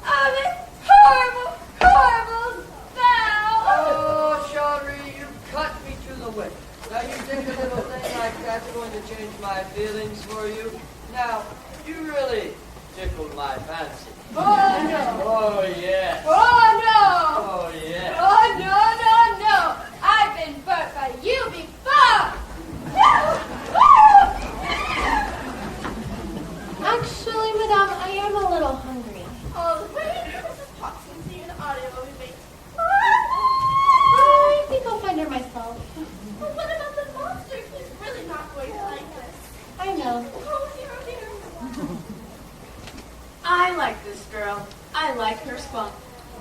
Oh, this horrible, horrible spell.
Oh, Cherie, you cut me to the quick. Now, you think a little thing like that's going to change my feelings for you? Now, you really tickled my fancy.
Oh, no.
Oh, yes.
Oh, no.
Oh, yes.
Oh, no, no, no. I've been burnt by you before.
Actually, Madame, I am a little hungry.
Oh, wait, Mrs. Potts can see an audio will be made.
I think I'll find her myself.
But what about the monster? He's really not going to like this.
I know.
Oh, dear, oh, dear.
I like this girl. I like her spunk.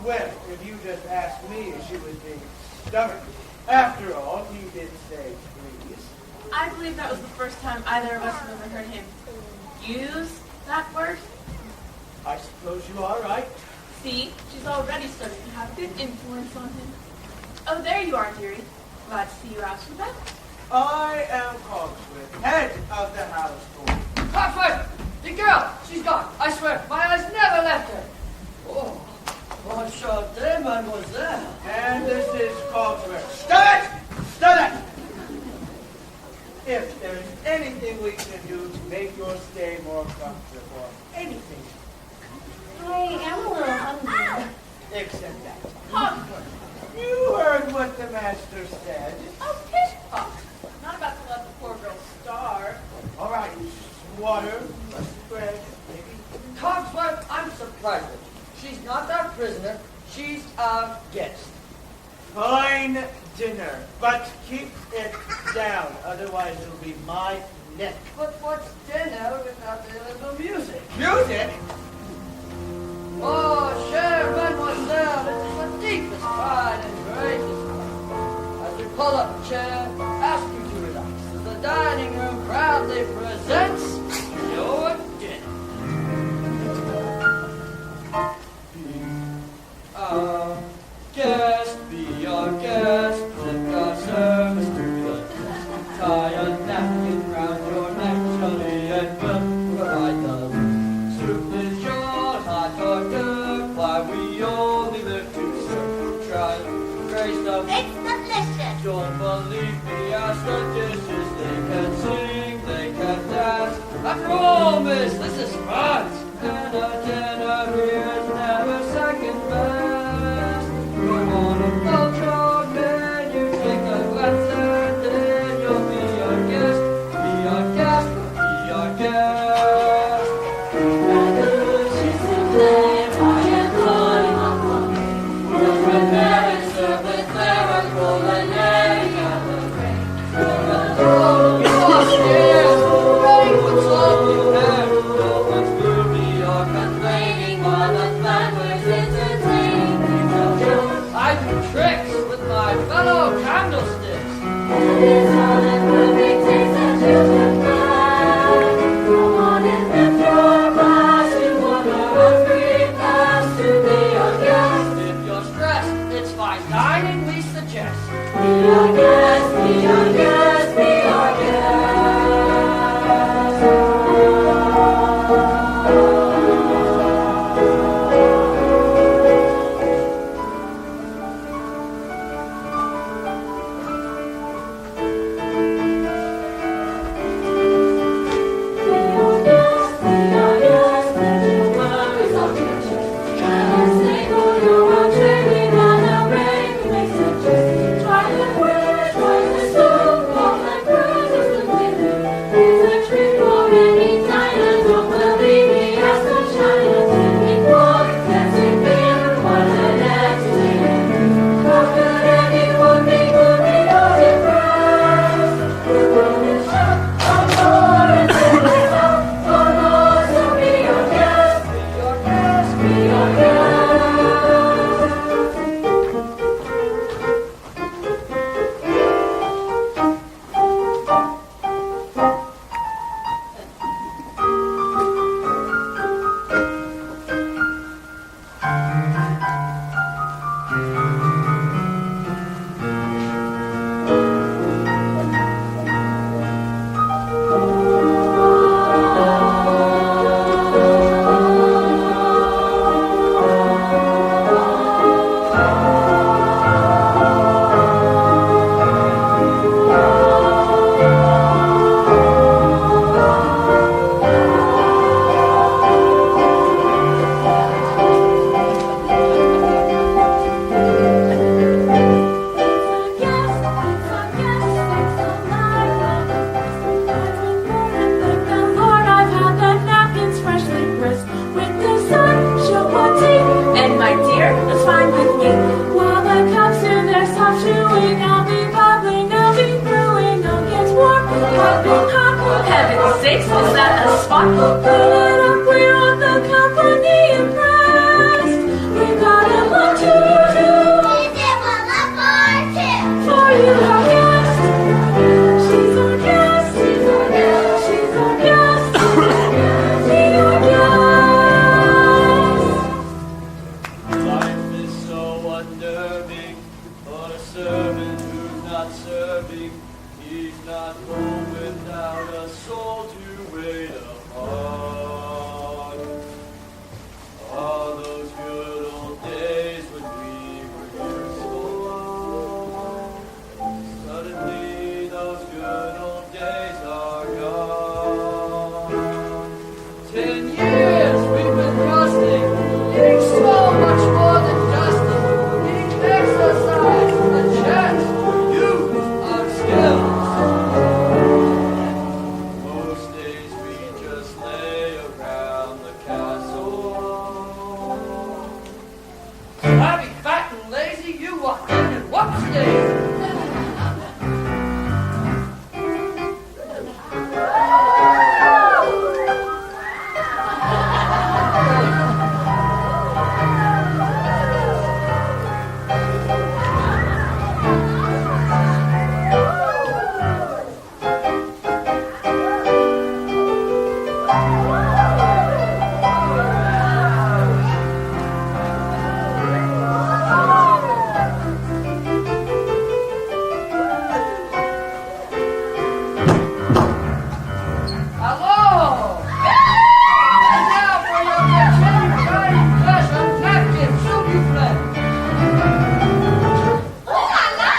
Well, if you just asked me, she was being stubborn. After all, he did say please.
I believe that was the first time either of us have ever heard him use that word.
I suppose you are right.
See, she's already starting to have a good influence on him. Oh, there you are, dearie. Glad to see you out and about.
I am Cogsworth, head of the household.
Cogsworth! The girl! She's gone. I swear, my eyes never left her. Oh, enchanté, mademoiselle.
And this is Cogsworth. Stop it! Stop it! If there is anything we can do to make your stay more comfortable, anything
I am a little hungry.
except that.
Cogsworth.
You heard what the master said.
Oh, pish posh. Not about to let the poor girl starve.
All right, water, bread, maybe.
Cogsworth, I'm surprised at you. She's not our prisoner. She's our guest.
Fine dinner, but keep it down, otherwise it'll be my neck.
But what's dinner without a little music?
Music?
Oh, chère mademoiselle, it is the deepest pride and greatest honor. As we pull up a chair, ask you to relax, as the dining room proudly presents your dinner. Our guest, be our guest, lift our service to the test. Tie a napkin round your neck, jolly and well, provide the soup is yours, hot or good, why we only live to serve. Try to grace the
It's delicious.
don't believe me, ask the dishes, they can sing, they can dance. After all, miss, this is fun. And a dinner here is never second best. You want a cultured menu, take a glance and then you'll be our guest. Be our guest, be our guest.
She's to blame, I am calling upon me. We'll prepare and serve with miracle and any other grain.
Oh, you lost it. Right, what's all you have? No one's gloomy or complaining. years we've been trusting, needing so much more than justice, needing exercise and a chance to use our skills. Most days we just lay around the castle. Happy, fat, and lazy, you walk in and what stays? Hello! And now for your continued guiding pleasure, Captain Souffle.
Ooh la la!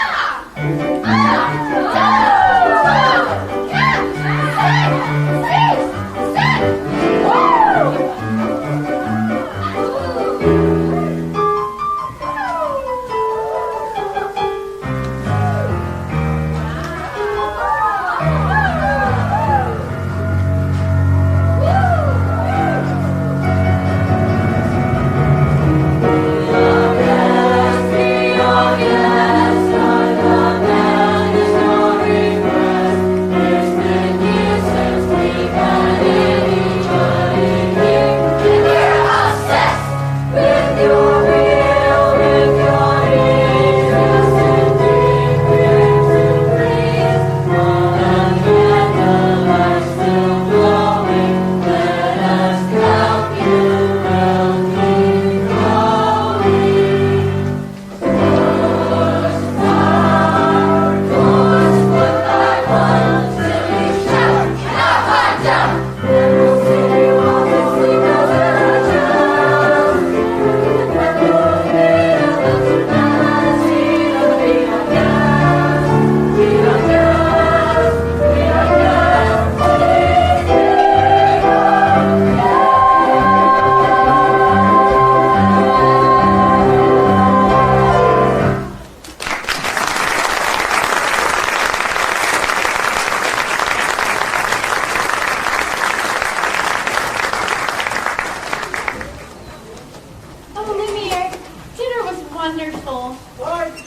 Oh, Lumiere, dinner was wonderful.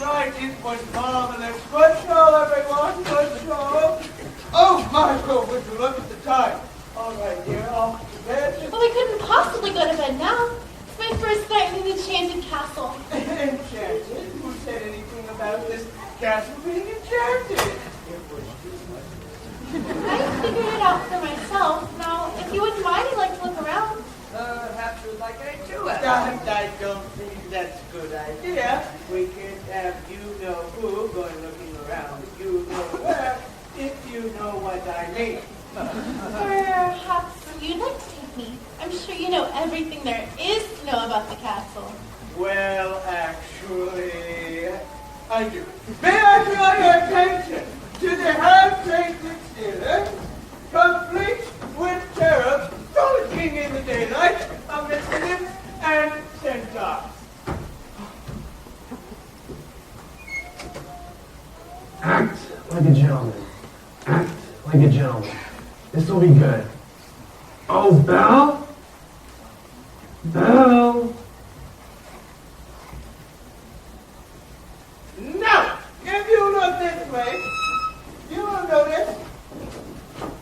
Right, it was marvelous. Good show, everyone, good show. Oh, Michael, would you look at the time? All right, dear, off to bed.
Well, we couldn't possibly go to bed now. It's my first night in the Enchanted Castle.
Enchanted? Who said anything about this castle being enchanted?
I figured it out for myself. Now, if you wouldn't mind, I'd like to look around.
Perhaps you'd like a duet.
I don't think that's a good idea. We can have you-know-who going looking around you-know-where, if you know what I mean.
Perhaps you'd like to take me. I'm sure you know everything there is to know about the castle.
Well, actually, I do. May I draw your attention to the half-painted ceiling, complete with cherubs frolicking in the daylight amidst nymphs and centaurs.
Act like a gentleman. Act like a gentleman. This will be good. Oh, Belle? Belle?
Now, if you look this way, you will notice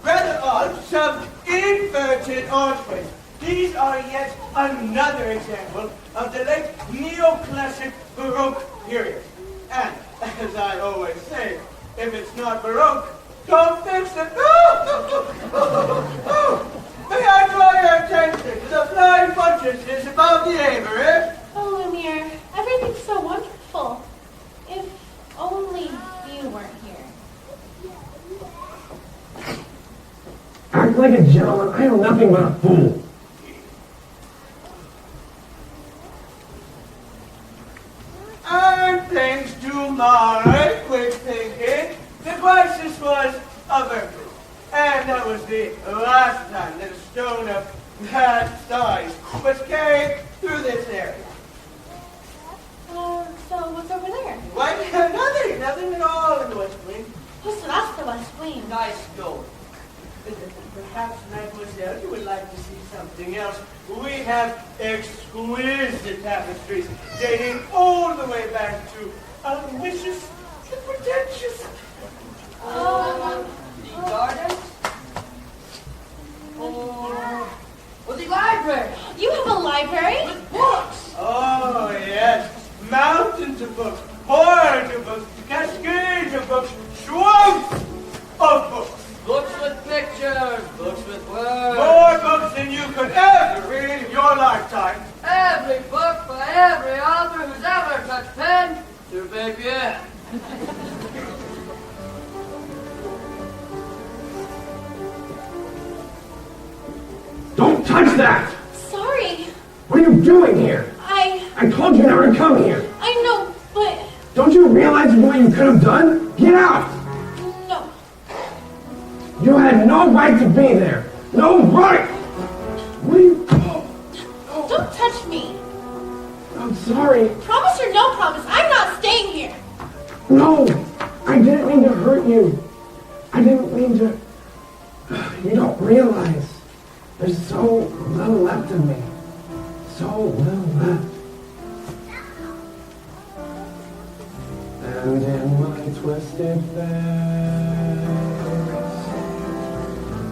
rather odd, some inverted archways. These are yet another example of the late neoclassic Baroque period. And, as I always say, if it's not Baroque, don't fix it. May I draw your attention to the flying buttresses above the aviary?
Oh, Lumiere, everything's so wonderful. If only you weren't here.
Act like a gentleman. I am nothing but a fool.
And thanks to my quick thinking, the crisis was averted. And that was the last time that a stone of that size, which came through this area.
So what's over there?
Why, nothing at all in the West Wing.
Oh, so that's the West Wing.
Nice door. Perhaps, mademoiselle, you would like to see something else. We have exquisite tapestries dating all the way back to Aloysius the Pretentious.
The garden? Or the library?
You have a library?
With books?
Oh, yes. Mountains of books, hordes of books, cascades of books, swamps of books.
Books with pictures, books with words.
More books than you could ever read in your lifetime.
Every book by every author who's ever touched pen to paper.
Don't touch that!
Sorry.
What are you doing here?
I
told you never to come here.
I know, but
Don't you realize what you could have done? Get out!
no.
You had no right to be there. No right! What are you...
Don't touch me.
I'm sorry.
Promise or no promise, I'm not staying here.
No! I didn't mean to hurt you. I didn't mean to... You don't realize. There's so little left of me. So little left. And in my twisted face,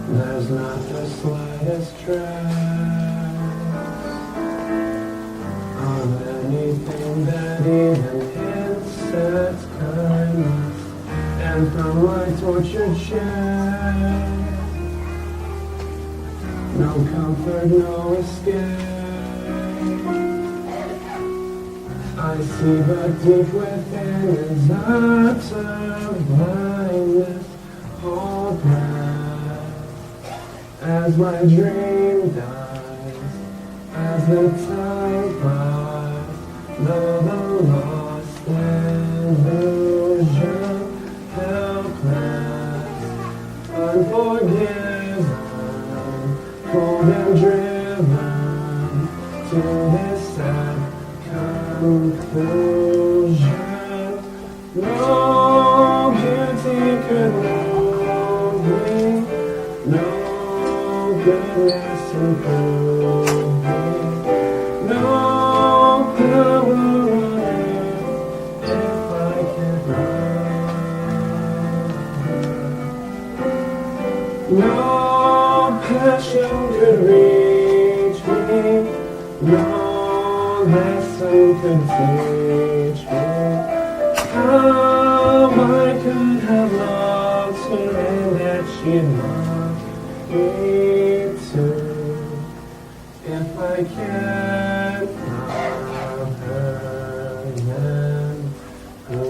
there's not the slightest trace of anything that even hints at kindness. And from my tortured shame, no comfort, no escape. I see but deep within is utter blindness, hopeless. As my dream dies, as the time flies, though the lost illusion, helpless, unforgiven, cold and driven to this sad conclusion. No beauty could move me, no goodness improve me, no power on earth if I can run. No passion could reach me, no lesson could teach me how I could have loved her and that she'd love me too. If I can't love her, then who?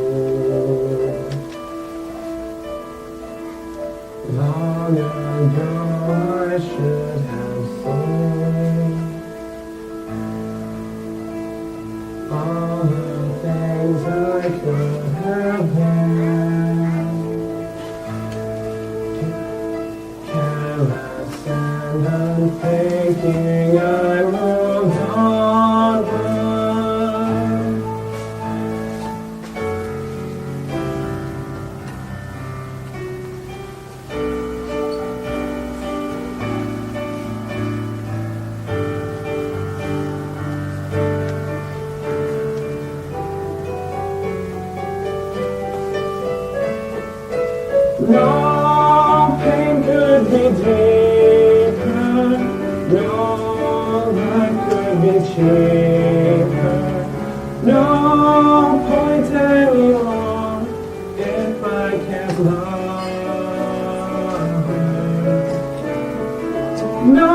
Long ago I should have seen all the things I could have been. Careless and unthinking, I moved onward. No pain could be deeper, no life could be cheaper, no point anymore if I can't love her. No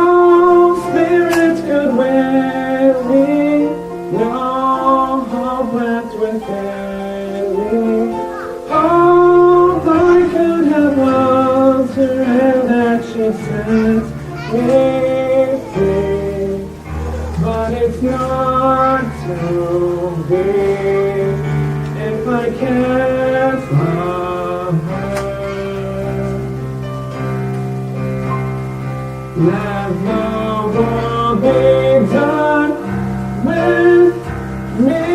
spirit could win me, no hope left within me. Hope I could have loved her and that she set me free. But it's not to be if I can't love her. Let the world done with me.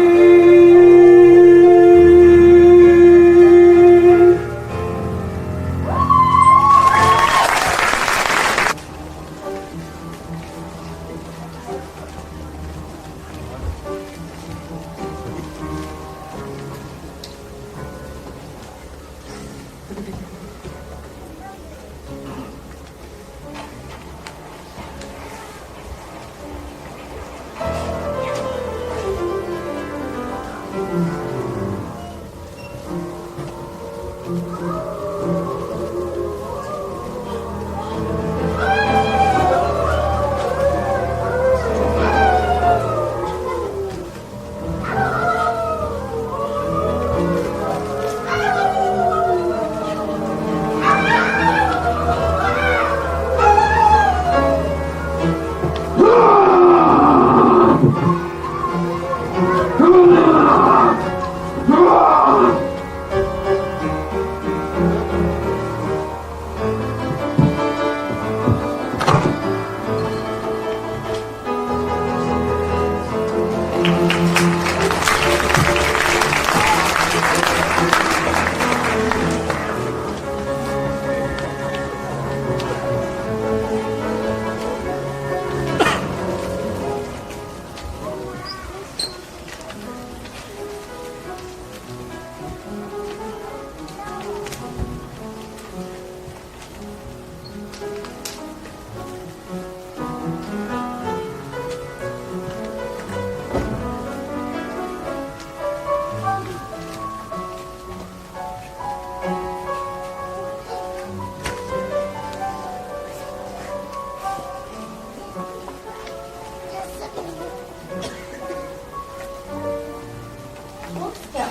Hold still.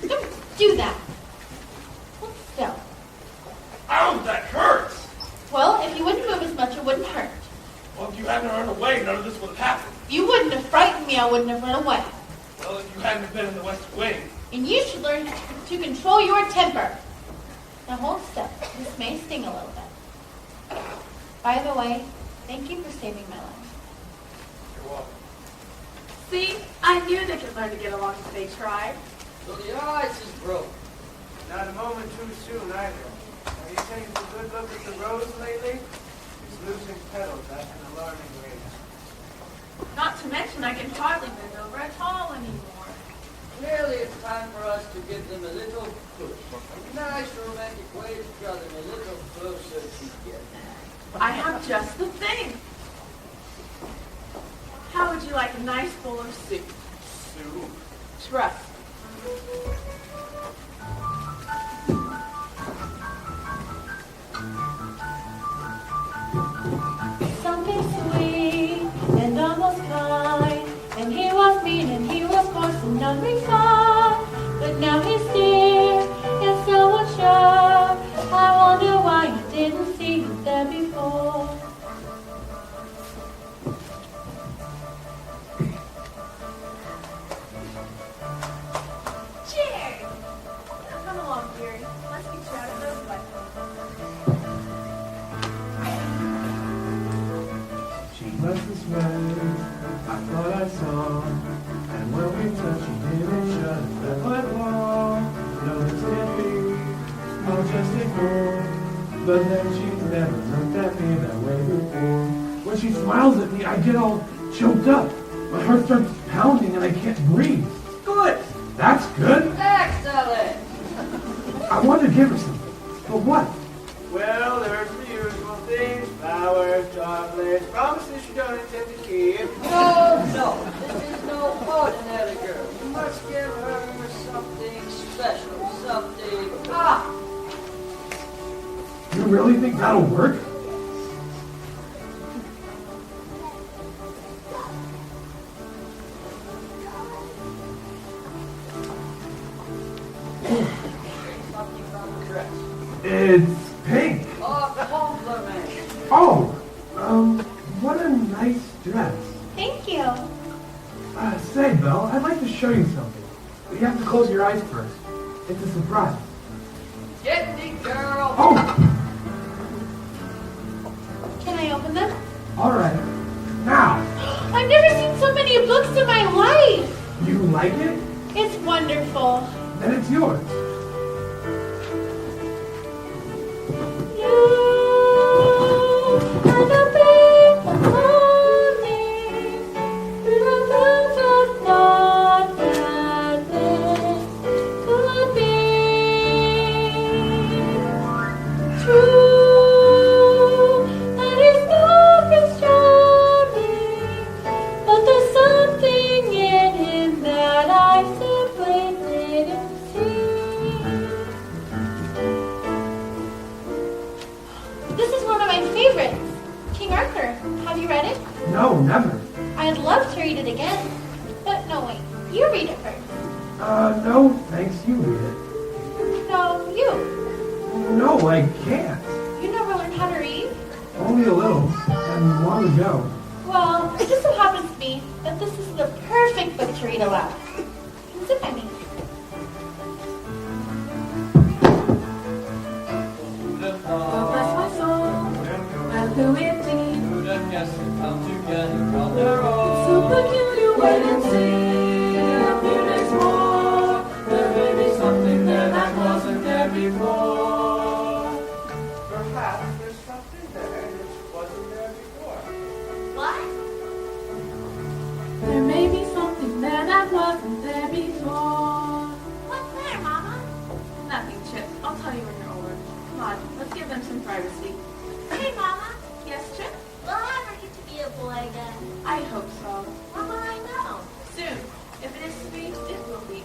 Don't do that. Hold still.
Ow, that hurts!
Well, if you wouldn't move as much, it wouldn't hurt.
Well, if you hadn't run away, none of this would have happened.
If you wouldn't have frightened me, I wouldn't have run away.
Well, if you hadn't been in the West Wing.
And you should learn to control your temper. Now hold still. This may sting a little bit. By the way, thank you for saving my life.
You're welcome.
See, I knew they could learn to get along if they tried.
So the ice is broken.
Not a moment too soon either. Have you taken a good look at the rose lately? It's losing petals at an alarming rate.
Not to mention I can hardly bend over at all anymore.
Clearly it's time for us to give them a little push. A nice romantic way to draw them a little closer together.
I have just the thing. How would you like a nice bowl of soup?
Sue.
Trust.
Something sweet and almost kind, and he was mean and he was coarse and unrefined, but now he's dear and so much sure. I wonder why you didn't see him there before.
Cheers! Now come along, dearie. Let's get you out of those wet.
She was this way, I thought I saw. And when we touched, she didn't shut that white wall. No, this can't be, I'll just ignore. But then she's never looked at me that way before. When she smiles at me, I get all choked up. My heart starts pounding and I can't breathe.
Good!
That's good.
Excellent!
I want to give her something. But what?
Well, there's the usual things. Flowers, chocolates, promises you don't intend to keep.
No, this is no ordinary girl. You must give her something special, something...
You really think that'll work?
Something from the dress.
It's pink.
A compliment.
Oh, what a nice dress.
Thank you.
Say, Belle, I'd like to show you something. But you have to close your eyes first. It's a surprise.
Get me, girl.
Oh,
Can I open them?
all right. Now,
I've never seen so many books in my life.
you like it?
It's wonderful.
Then it's yours.
This is one of my favorites, King Arthur. Have you read it?
No, never.
I'd love to read it again. But no, wait. You read it first.
No, thanks, you read it.
No, you.
No, I can't.
You never learned how to read?
Only a little, and long ago.
Well, it just so happens to be that this is the perfect book to read aloud. Sit by me.
Oh, bless my soul. Well, who indeed?
Who'd have guessed it come together on their own?
So peculiar, wait and see. A few days more.
There may be something there that wasn't there before.
Perhaps there's something there that wasn't there before.
What?
There may be something there that wasn't there before.
What's there, Mama?
Nothing, Chip. I'll tell you when you're older. Come on, let's give them some privacy.
Hey, Mama.
Yes, Chip?
Will I ever get to be a boy again?
I hope so.
How will I know?
Soon. If it is to be, it will be.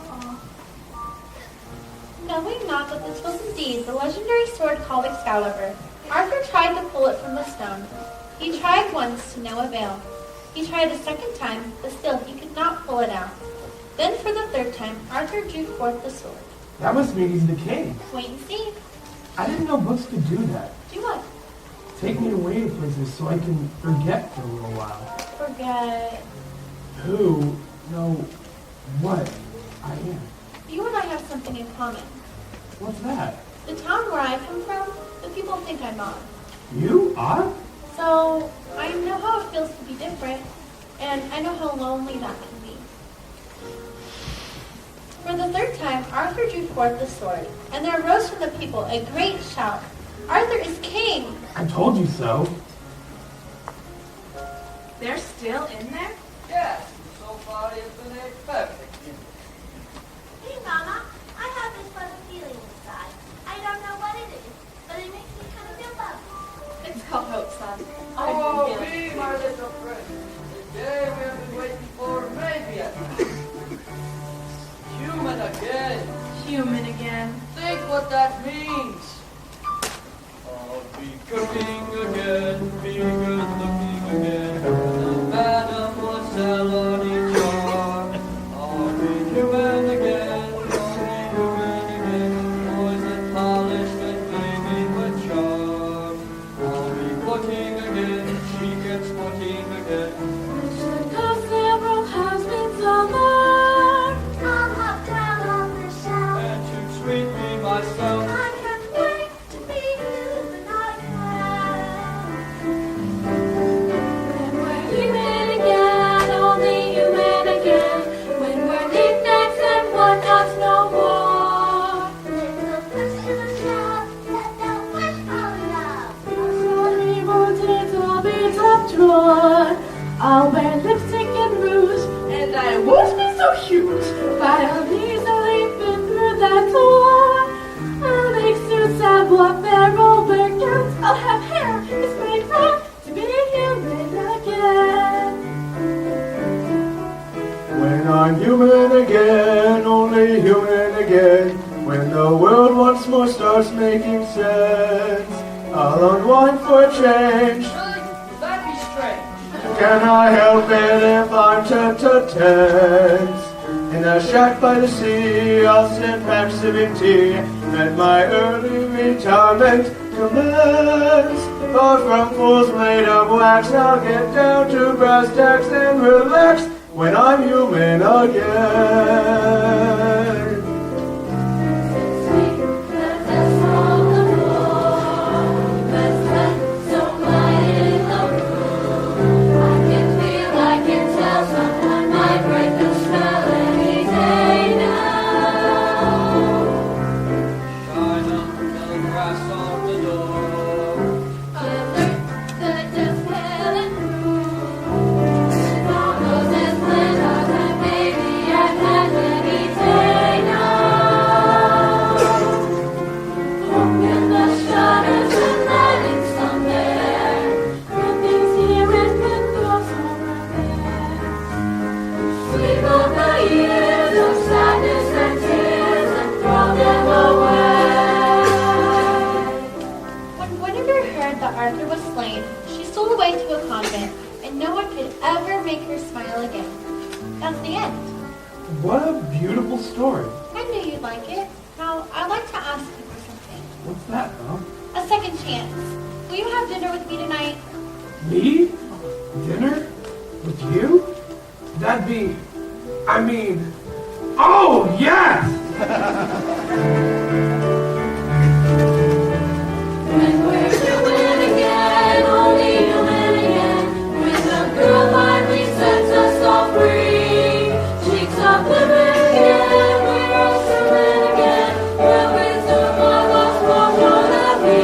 Aw.
Knowing not that this was indeed the legendary sword called Excalibur, Arthur tried to pull it from the stone. He tried once to no avail. He tried a second time, but still he could not pull it out. Then for the third time, Arthur drew forth the sword.
That must mean he's the king.
Wait and see.
I didn't know books could do that.
Do what?
Take me away to places so I can forget for a little while.
Forget.
Who, no, what I am.
You and I have something in common.
What's that?
The town where I come from, the people think I'm odd.
You are?
So I know how it feels to be different, and I know how lonely that can be. For the third time, Arthur drew forth the sword, and there arose from the people a great shout. Arthur is king!
I told you so.
They're still in there?
Yes, so far he has been a perfect king.
Hey, Mama. I have this fuzzy feeling inside. I don't know what it is, but it makes me kind of feel lovely.
It's called hope, son.
Oh, we, my little friend. The day we have been waiting for maybe at last. Human again.
Human again.
Think what that means. I'll be cooking again, be good looking again. The madam will sell on each arm. I'll be human again, only human again. Boys that polished and gleaming with charm. I'll be working again, chic and sporting again.
It should cost several husbands alone.
I'll hop down on the shelf.
And to treat me myself.
I can't wait to be human again.
When we're human again, only human again. When we're knickknacks and whatnots no more.
Little push in the shell, let no flesh fall in love.
Sorry, mountains will be top drawer. I'll wear lipstick and rouge, and I won't be so huge, but I'll easily fit through that door. I'll make suits of what they're over gowns. I'll have hair, it's made right to be human again.
When I'm human again, only human again. When the world once more starts making sense, I'll unwind for a change.
That'd be strange.
Can I help it if I'm tempted to tense? In a shack by the sea, I'll sit back sipping tea. Let my early retirement commence. Far from fools made of wax, I'll get down to brass tacks and relax when I'm human again.
So
away to a convent, and no one could ever make her smile again. That's the end.
What a beautiful story.
I knew you'd like it. Now, I'd like to ask you for something.
What's that, Mom?
A second chance. Will you have dinner with me tonight?
Me? Dinner? With you? That'd be... Oh, yes!
When we're human again, only human again, when the girl finally sets us all free, cheeks of women again, we're all human again, the wisdom of us will gonna be.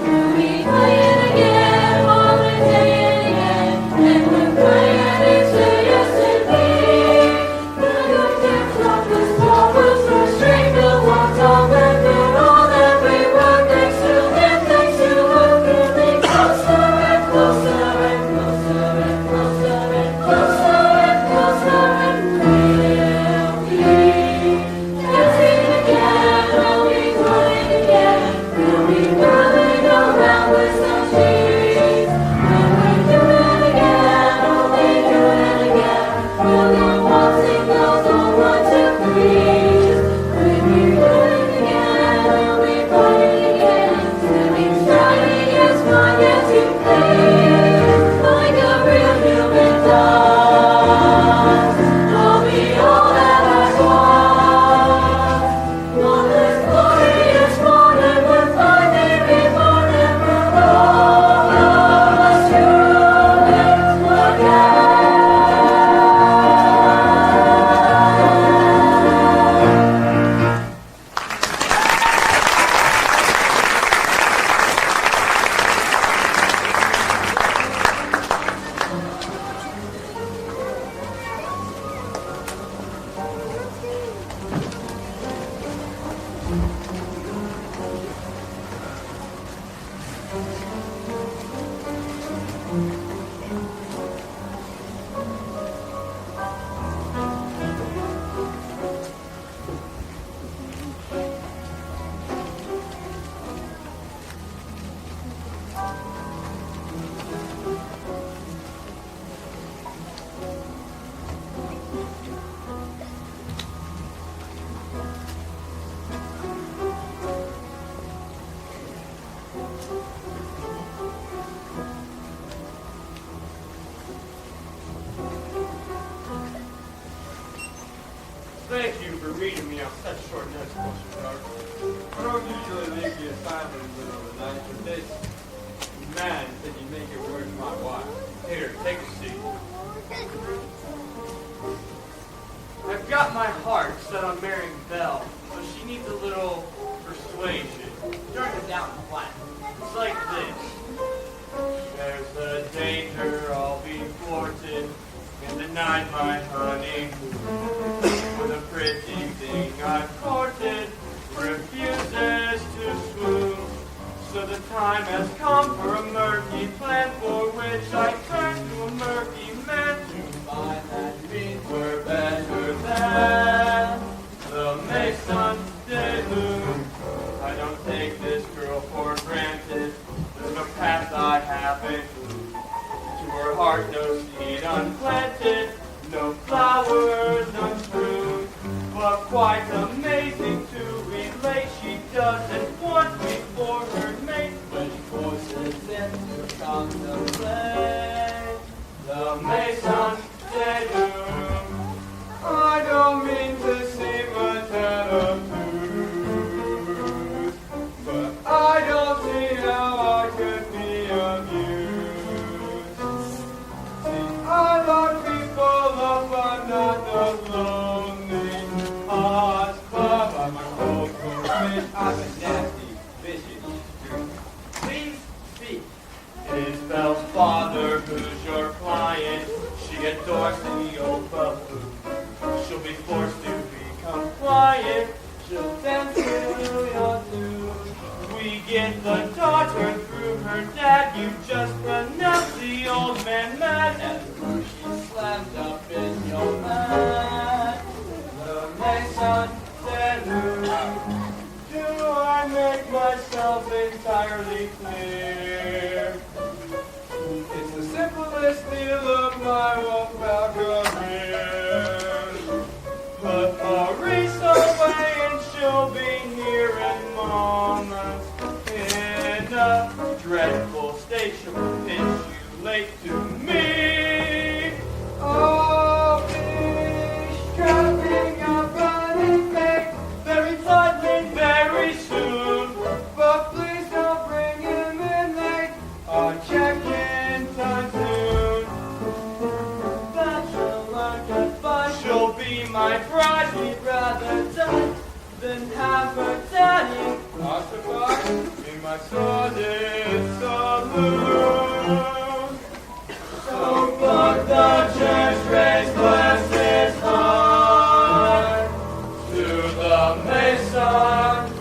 We'll be playing again, falling day and again, and we're praying to say yes and me. The good dance of the stars, the string of what's all and then all that we want next to him, thanks to her feeling closer and closer and closer and closer and closer and closer, and we'll be dancing again, we'll be running again, we'll be running around with some trees. When we're human again, only human again, we'll go waltzing those old 1, 2, 3s. When we're human again, we'll be fighting again, swimming, striding as fun as you please, like a real human does. I'll be all that I want. On this glorious morning, we're finally reborn, and we're all of us humans again.
Thank you for meeting me on such short notice, Mr. Dark.
I don't usually leave the assignment in the middle of the night, but this man said you make it worth my while.
Here, take a seat. I've got my heart set on marrying Belle, but she needs a little persuasion.
Turn it down flat.
It's like this. There's a danger I'll be thwarted and denied my honey. For the pretty thing I've courted refuses to swoon. So the time has come for a murky plan, for which I turn to a murky man to find that means we're better than the Maison de Lune. I don't take this girl for granted. There's no path I haven't. To her heart no seed unplanted, no flowers unstrewn. But quite amazing to relate, she doesn't want me for her mate, but she forces it to contemplate the Maison de Lune. I don't mean to seem a obtuse, but I don't see how I could be amused. See, I love people love, I'm not the lonely heart club. I'm a cold fish, I'm a nasty, vicious truth. Please speak. It is Belle's father who's your client. She adores the old buffoon. She'll be forced to be compliant. She'll dance to your tune. We get the daughter through her dad. You just pronounce the old man mad. As she slammed up in your mat. The Maison de Lune. Do I make myself entirely clear? the steel of my own falcon. Put Maurice away and she'll be here in moments. In a dreadful state, she'll pitch you late to me. Oh, fish trapping up running bait, very tightly, very soon. But please don't bring him in late. I'll check in time soon. That she'll learn to fight. She'll be my bride. He'd rather die than have her daddy occupy in my sordid saloon. So put the church raised glasses high to the Mason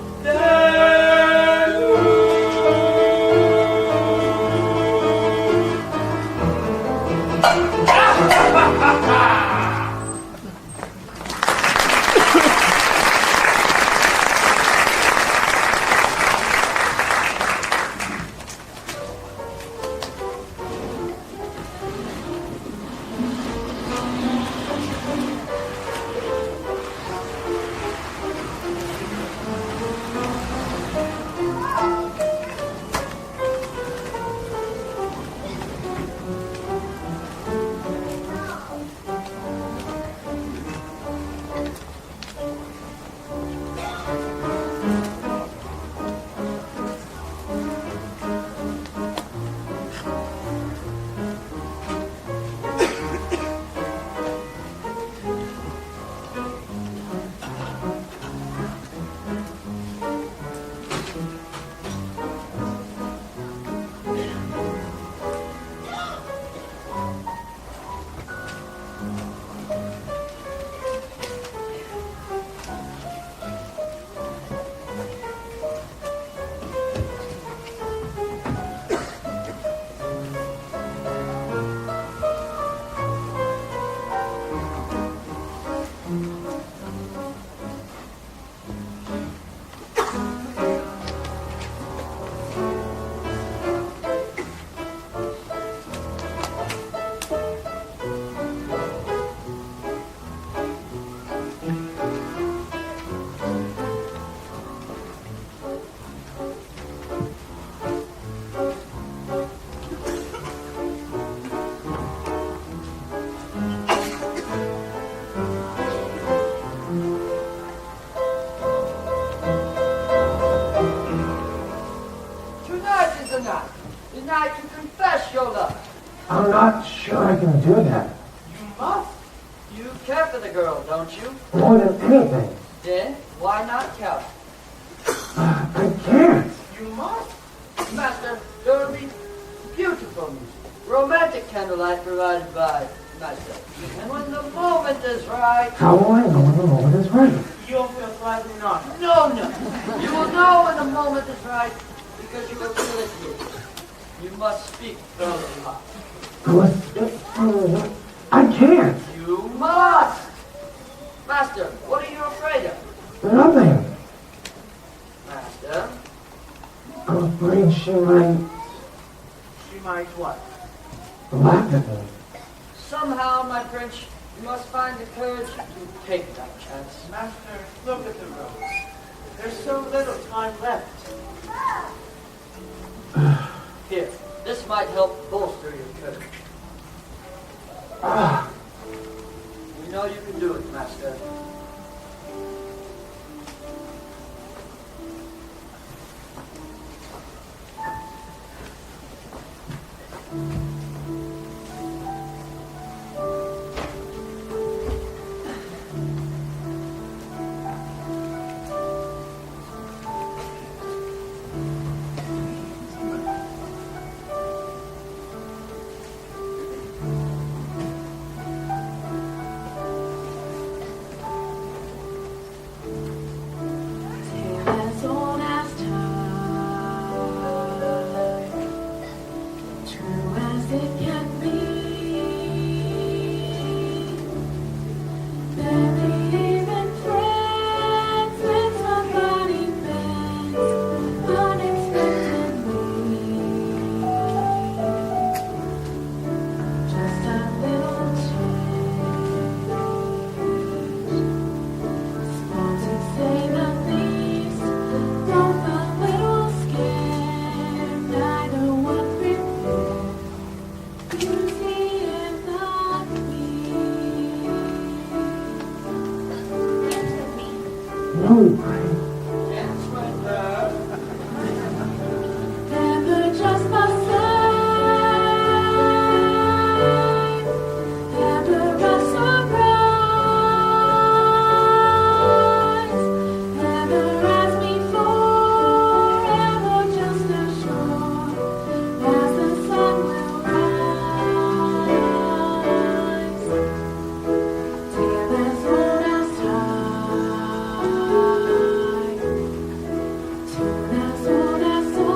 I'm not sure I can do that.
You must. You care for the girl, don't you?
More than anything.
Then why not count?
I can't.
You must. Master, there will be beautiful music. Romantic candlelight provided by Master. And when the moment is right...
How will I know when the moment is right?
You'll feel slightly nauseous. No. You will know when the moment is right because you will feel it here. You must speak thoroughly hot.
I can't.
You must. Master, what are you afraid of?
Nothing.
Master?
I'm afraid she might
She might what?
laugh at me.
Somehow, my prince, you must find the courage to take that chance.
Master, look at the roads. There's so little time left.
Here, this might help bolster your courage. We know you can do it, Master.
Yes, my love.
Never just the same. Never a surprise. Never as before. Ever just as sure as the sun will rise. Tale as old as time. Tune as old as song.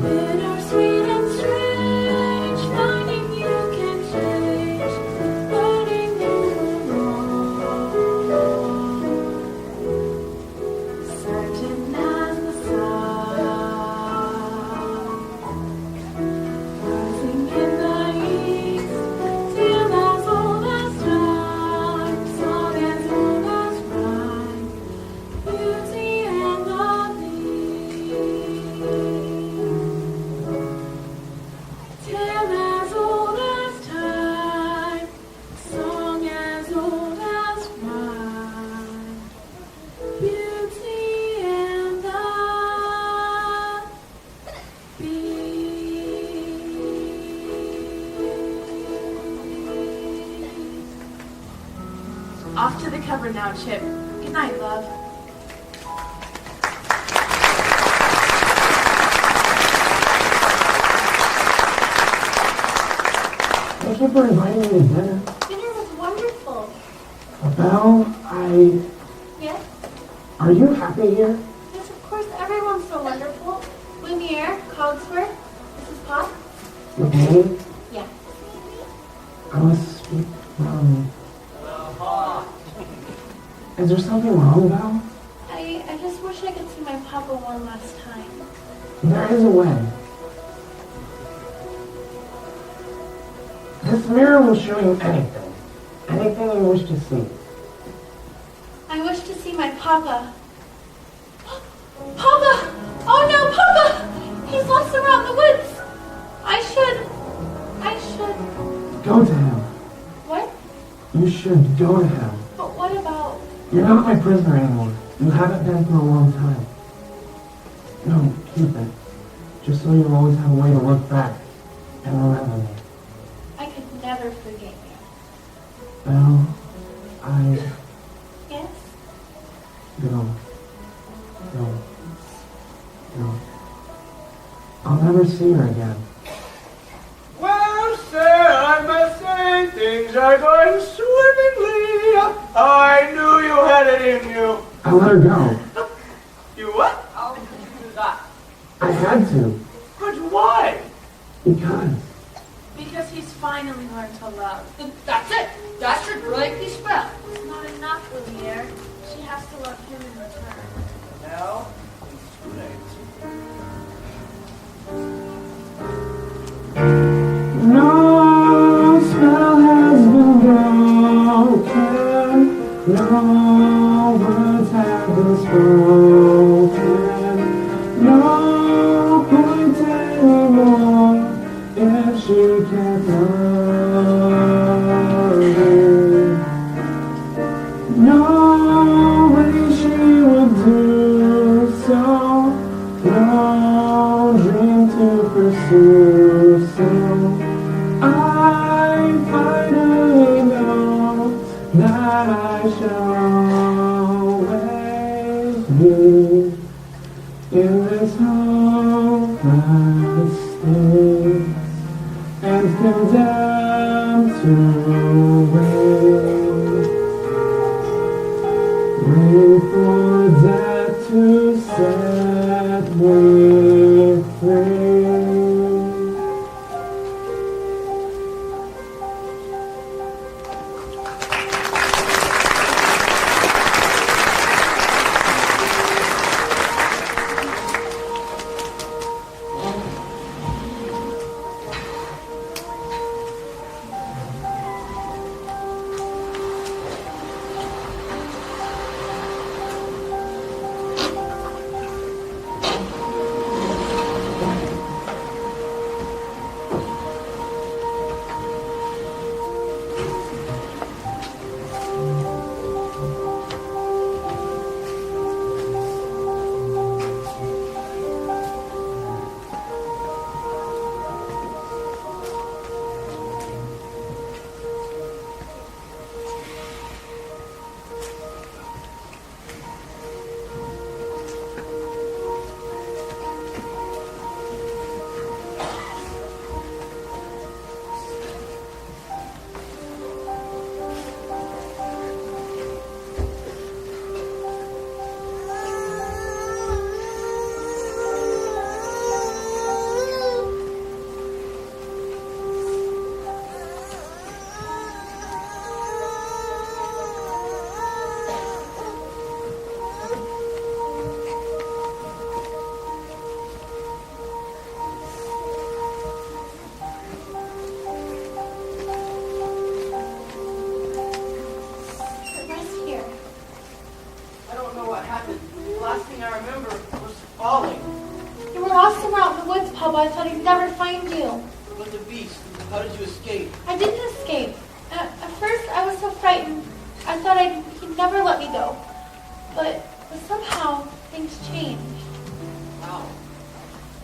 Bittersweet and strange, finding you can change, learning you were wrong. Certain as the sun, rising in the east, tale as old as time, song as old as rhyme, beauty and the beast. Tale as old as time, song as old as rhyme, beauty and the beast. Off to the cover now, Chip. Good night, love.
Thank you for inviting me to dinner.
Dinner was wonderful.
Belle,
Yes?
are you happy here?
Yes, of course, everyone's so wonderful. Lumiere, Cogsworth, Mrs. Pop.
McCain?
Yeah.
I was, is there something wrong, Belle?
I just wish I could see my papa one last time.
There is a way. This mirror will show you anything. Anything you wish to see.
I wish to see my papa. Papa! Oh no, Papa! He's lost around the woods. I should.
Go to him.
What?
You should go to him.
But what about?
You're not my prisoner anymore. You haven't been for a long time. No, keep it. Just so you'll always have a way to look back and remember me.
I could never forget you.
Belle,
Yes?
Go. I'll never see her again.
Well, sir, I must say things are going swimmingly. I knew you had it in you.
I let her go.
You what? How did you do that?
I had to.
But why?
Because.
Because he's finally learned to love.
That's it. That should break the spell.
It's not enough, Lumiere. She has to love him in return.
Now, it's too late.
No spell has been broken. No words have been spoken. No point anymore if she can't loving. No way she would do so. No dream to pursue. So I finally know that I shall always be in this hopeless state and condemned to wait for death to set me free.
find you.
But the beast, how did you escape?
I didn't escape. At first, I was so frightened. I thought he'd never let me go. But somehow, things changed.
How?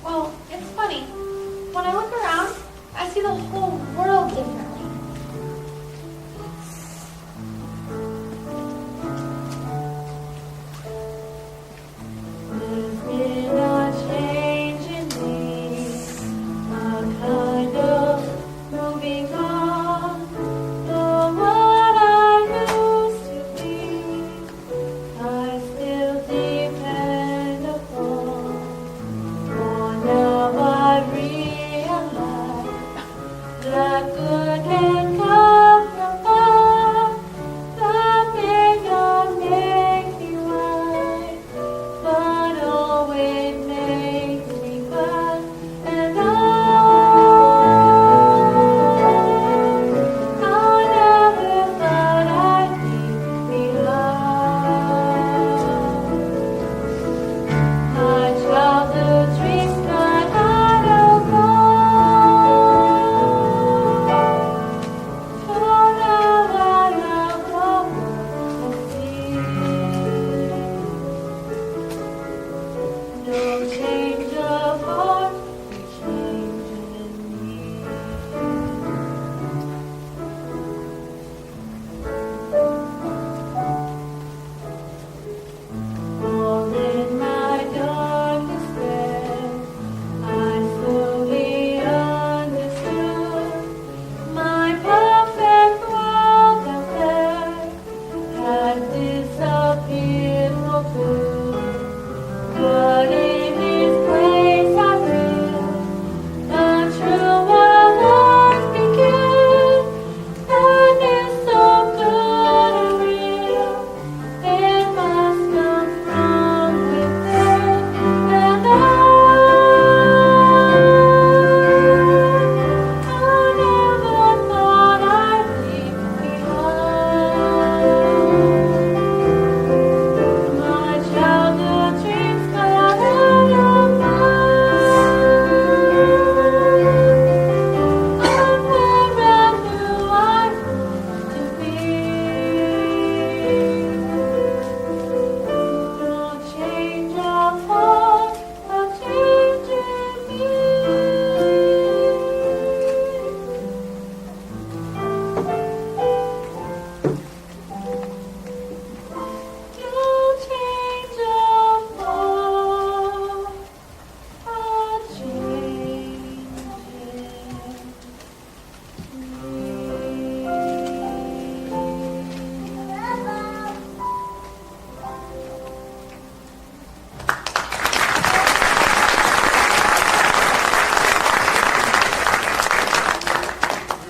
Well, it's funny. When I look around, I see the whole world differently.
There's been a change in me, a kind of moving on from what I used to be. I still depend upon, for now I realize that good can come from far, that may not make me right, but always makes me glad, and I never thought I'd leave behind my childhood dreams that I don't for now I love the world I see. No change of heart, no change in me. All in my darkest days, I slowly understood my perfect world out there had disappeared for good. But in His grace I feel the true world has begun, and is so good and real. It must come from within, and I never thought I'd leave behind my childhood dreams that I don't I'm where I knew I wanted to be. No change of heart, no change in me. No change of heart, a change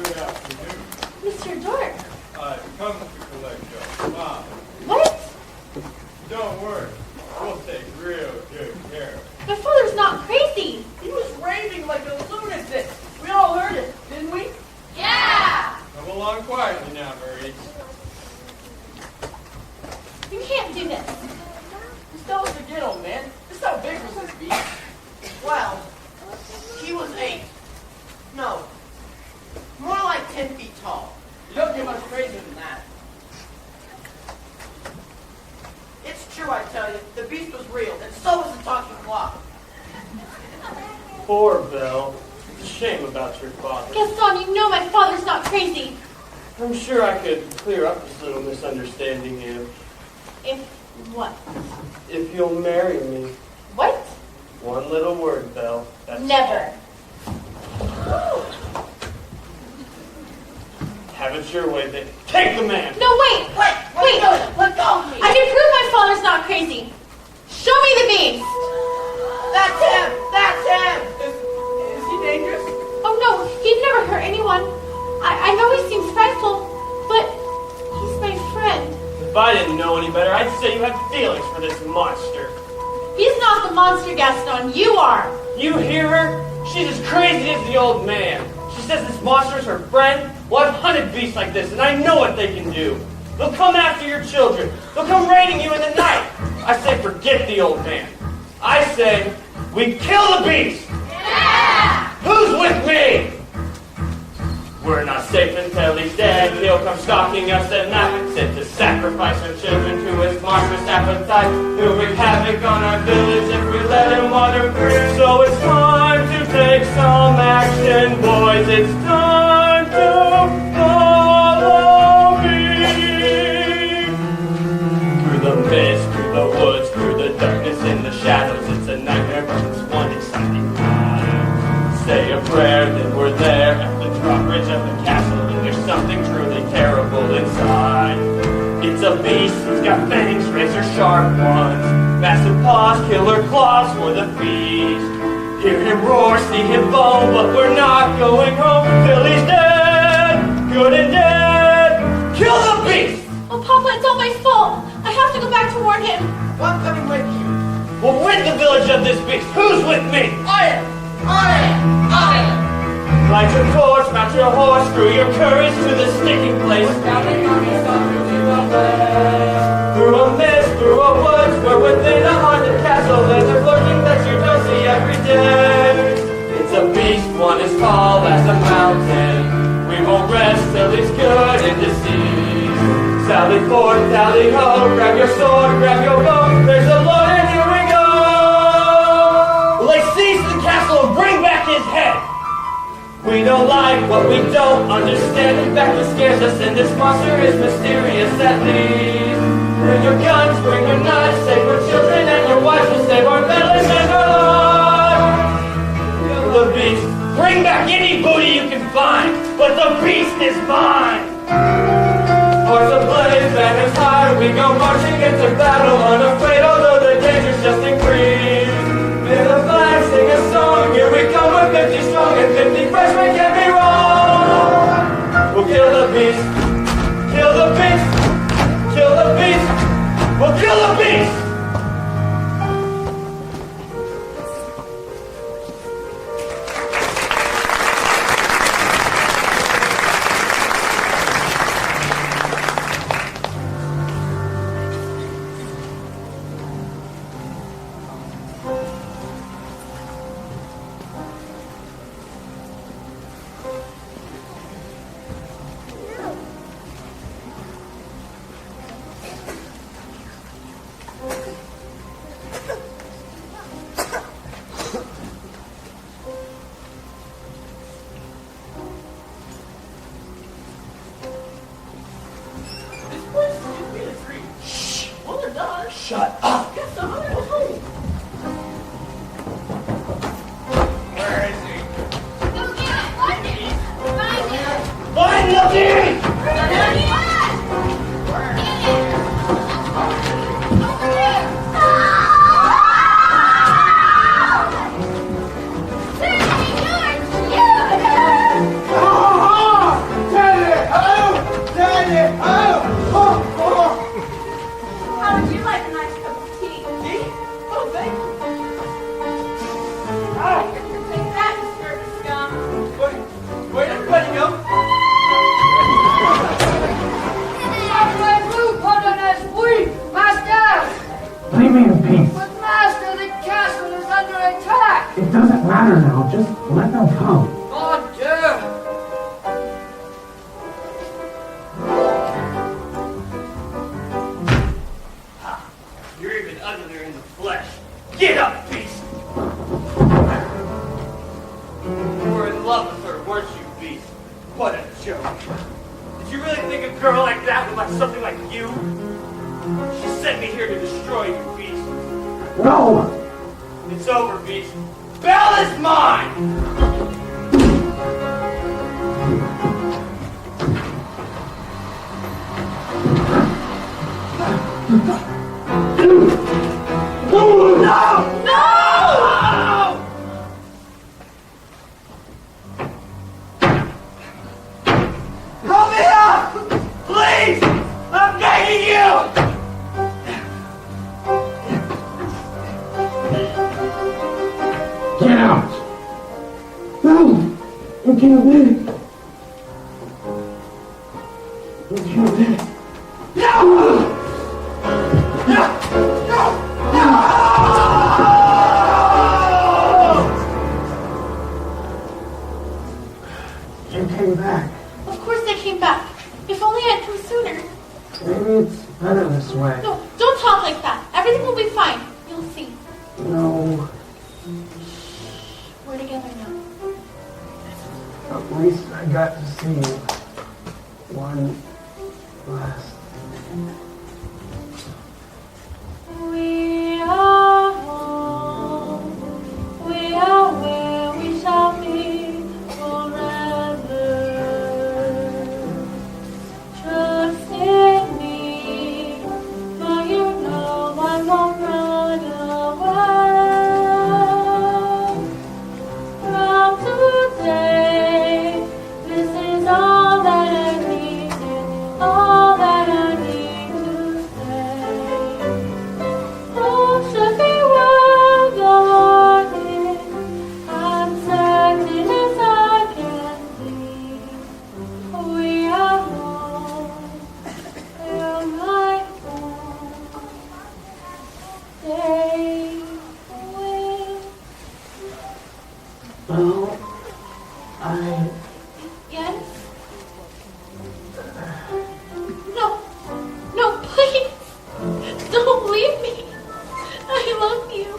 Good afternoon.
Mr. Dork,
I've come to collect your mom.
what?
Don't worry, we'll take real good care of
My father's not crazy.
He was raving like a lunatic. We all heard it, didn't we?
Yeah!
her. Come along quietly now, Maurice.
You can't do this.
Just tell us again, old man. Just how big was this beast?
Well, he was 8. No, more like 10 feet tall.
You don't get much crazier than that.
It's true, I tell you. The beast was real, and so was the talking clock.
Poor Belle. It's a shame about your father.
Gaston, you know my father's not crazy.
I'm sure I could clear up this little misunderstanding here.
If what?
If you'll marry me.
What?
One little word, Belle. That's
Never.
all. Have it your way, then. Take the man!
No, wait! Wait!
Let go of me!
I can prove my father's not crazy. Show me the beast!
That's him! That's him!
Is he dangerous?
Oh no, he'd never hurt anyone. I know he seems frightful, but he's my friend.
If I didn't know any better, I'd say you had feelings for this monster.
He's not the monster, Gaston. You are.
You hear her? She's as crazy as the old man. She says this monster is her friend. Well, I've hunted beasts like this, and I know what they can do. They'll come after your children. They'll come raiding you in the night. I say forget the old man. I say we kill the beast.
Yeah!
Who's with me? We're not safe until he's dead. He'll come stalking us at night, sent to sacrifice our children to his monstrous appetite. He'll wreak havoc on our village if we let him wander free. So it's time to take some action, boys. It's time to follow me. Through the mist, through the woods, through the darkness, in the shadows, it's a nightmare, but it's one exciting time. Say a prayer, then we're there at the drawbridge of the castle, and there's something truly terrible inside. It's a beast, he's got fangs, razor sharp ones, massive paws, killer claws for the feast. Hear him roar, see him foam, but we're not going home till he's dead, good and dead. Kill the beast!
Oh, Papa, it's all my fault. I have to go back to warn him.
Well, I'm coming with you.
We'll rid the village of this beast. Who's with me?
I am.
Light your torch, mount your horse, screw your courage to the sticking place. Through a mist, through a woods, we're within a haunted castle, and there's lurking that you don't see every day. It's a beast, one as tall as a mountain. We won't rest till he's good and deceased. Sally forth, tally ho, grab your sword, grab your bow. There's a Lord, and here we go. Will they seize the castle and bring back his head? We don't like what we don't understand. In fact, it scares us, and this monster is mysterious at least. Bring your guns, bring your knives, save your children and your wives. We'll save our village and our lives. Kill the beast. Bring back any booty you can find, but the beast is mine. Hearts ablaze, banners high, we go marching into battle, unafraid, although the dangers just increase. May the flag sing a song, here we come with 50 strong, and 50 freshmen can't be wrong. We'll kill the beast, kill the beast, kill the beast, we'll kill the beast! Shut up!
Get some of it home.
Where is he?
Go get it. Find it. Find it.
Find the beast!
Get it. Over there. Sandy, you're cute.
Daddy!
How would you like a nice cup of tea?
Tea? Oh, thank you.
Take that, Mr. Scum.
Where'd everybody go?
What do you mean, peace?
But Master, the castle is under attack!
It doesn't matter now. Just let them come.
Oh, dear!
You're even uglier in the flesh. Get up, beast! You were in love with her, weren't you, beast? What a joke. Did you really think a girl like that would like something like you? She sent me here to destroy you, beast.
No!
It's over, beast. Belle is mine!
No!
No! Help me out! Please! I'm begging you!
Get out! No! You can't live! You can't live!
No!
You came back.
Of course I came back. If only I'd come sooner.
Maybe it's better this way.
No, don't talk like that. Everything will be fine. You'll see.
No,
We're together now.
at least I got to see you one last.
We are home. We are where we shall be forever. Trust in me, for you know I won't run away. From today, this is all that I needed, all that I need to say. Hope should be well guarded, I'm certain as I can be. We are home, you're my home. Stay with.
Well,
Yes? No. No, please. Don't leave me. I love you.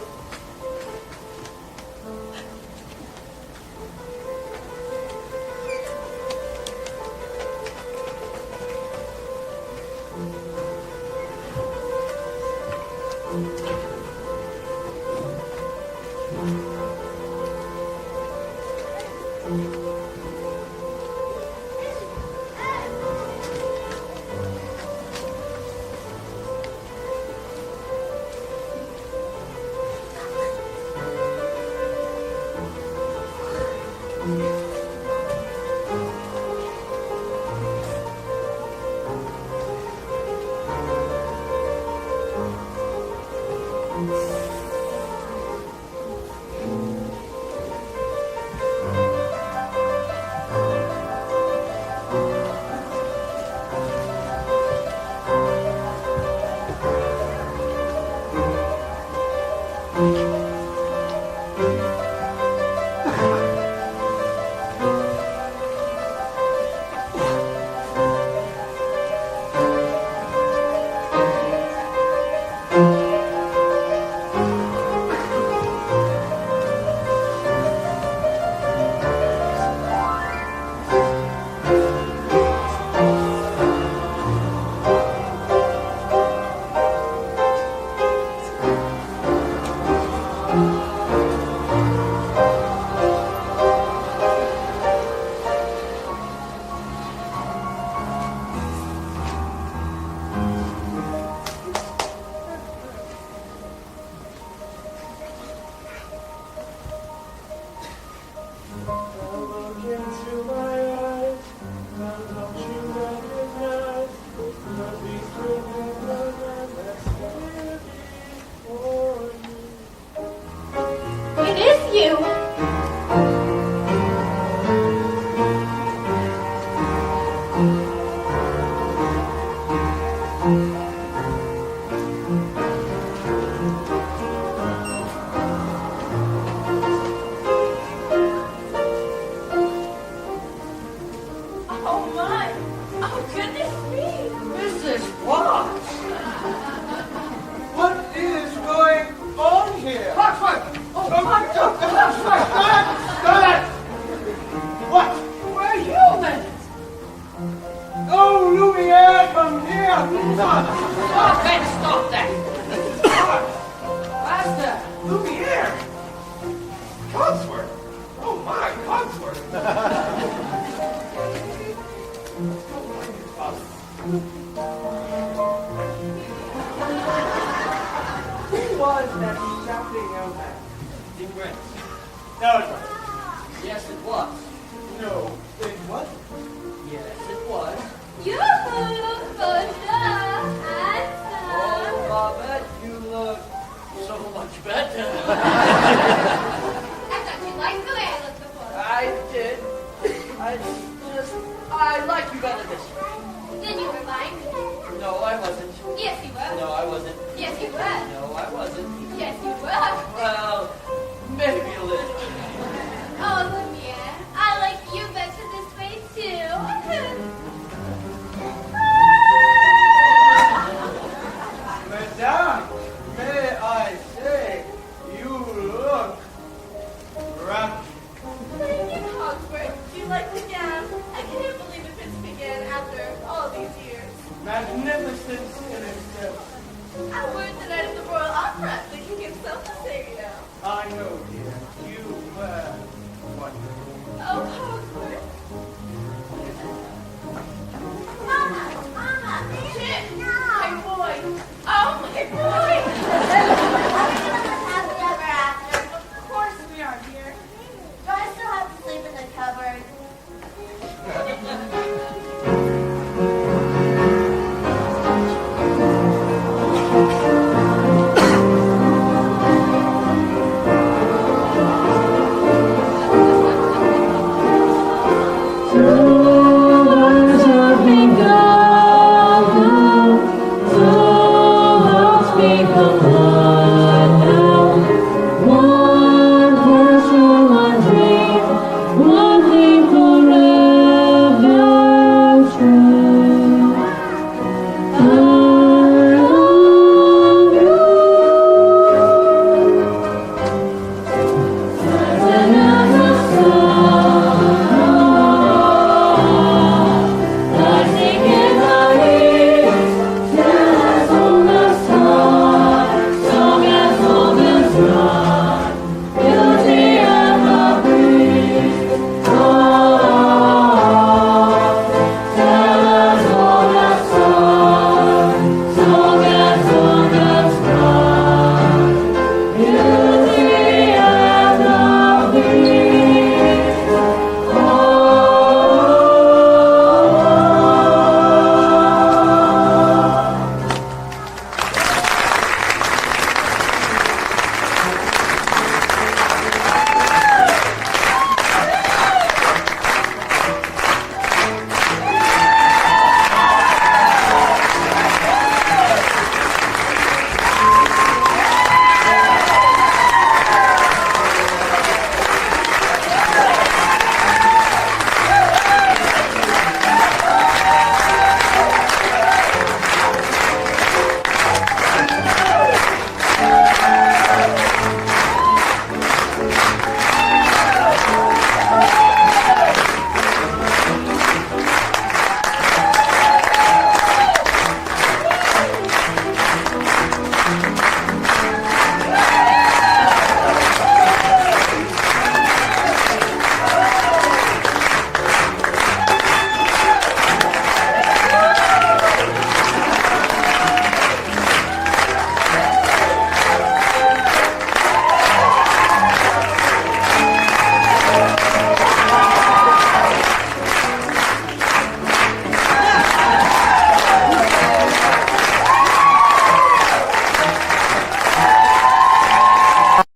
It is you.
Oh my! Oh goodness me!
Mrs. Watts! What is going on here? Foxworth! Oh, Foxworth! Stop it! What? Where are you then? Oh, Lumiere, come here! Stop that! Master! Lumiere! Cogsworth! Oh my, Cogsworth! Who was that shouting young man?
Dick Grant.
No, it wasn't.
Yes, it was.
No, it wasn't.
Yes, it was.
Yoo-hoo! Bonjour! Handsome!
Oh, Robert, you look so much better.
I thought you liked the way I looked before.
I did. I like you better this way.
Then you were lying to me.
No, I wasn't.
Yes, you were.
No, I wasn't.
Yes, you were.
No, I wasn't.
Yes, you were.
Well, maybe a little.
Oh, Lumiere, I like you better this way
you like the gown? I can't believe it fits me again after all these years.
Magnificence in itself.
I were the night of the Royal Opera. The king himself will say, you know.
I know, dear. You were wonderful.
Oh,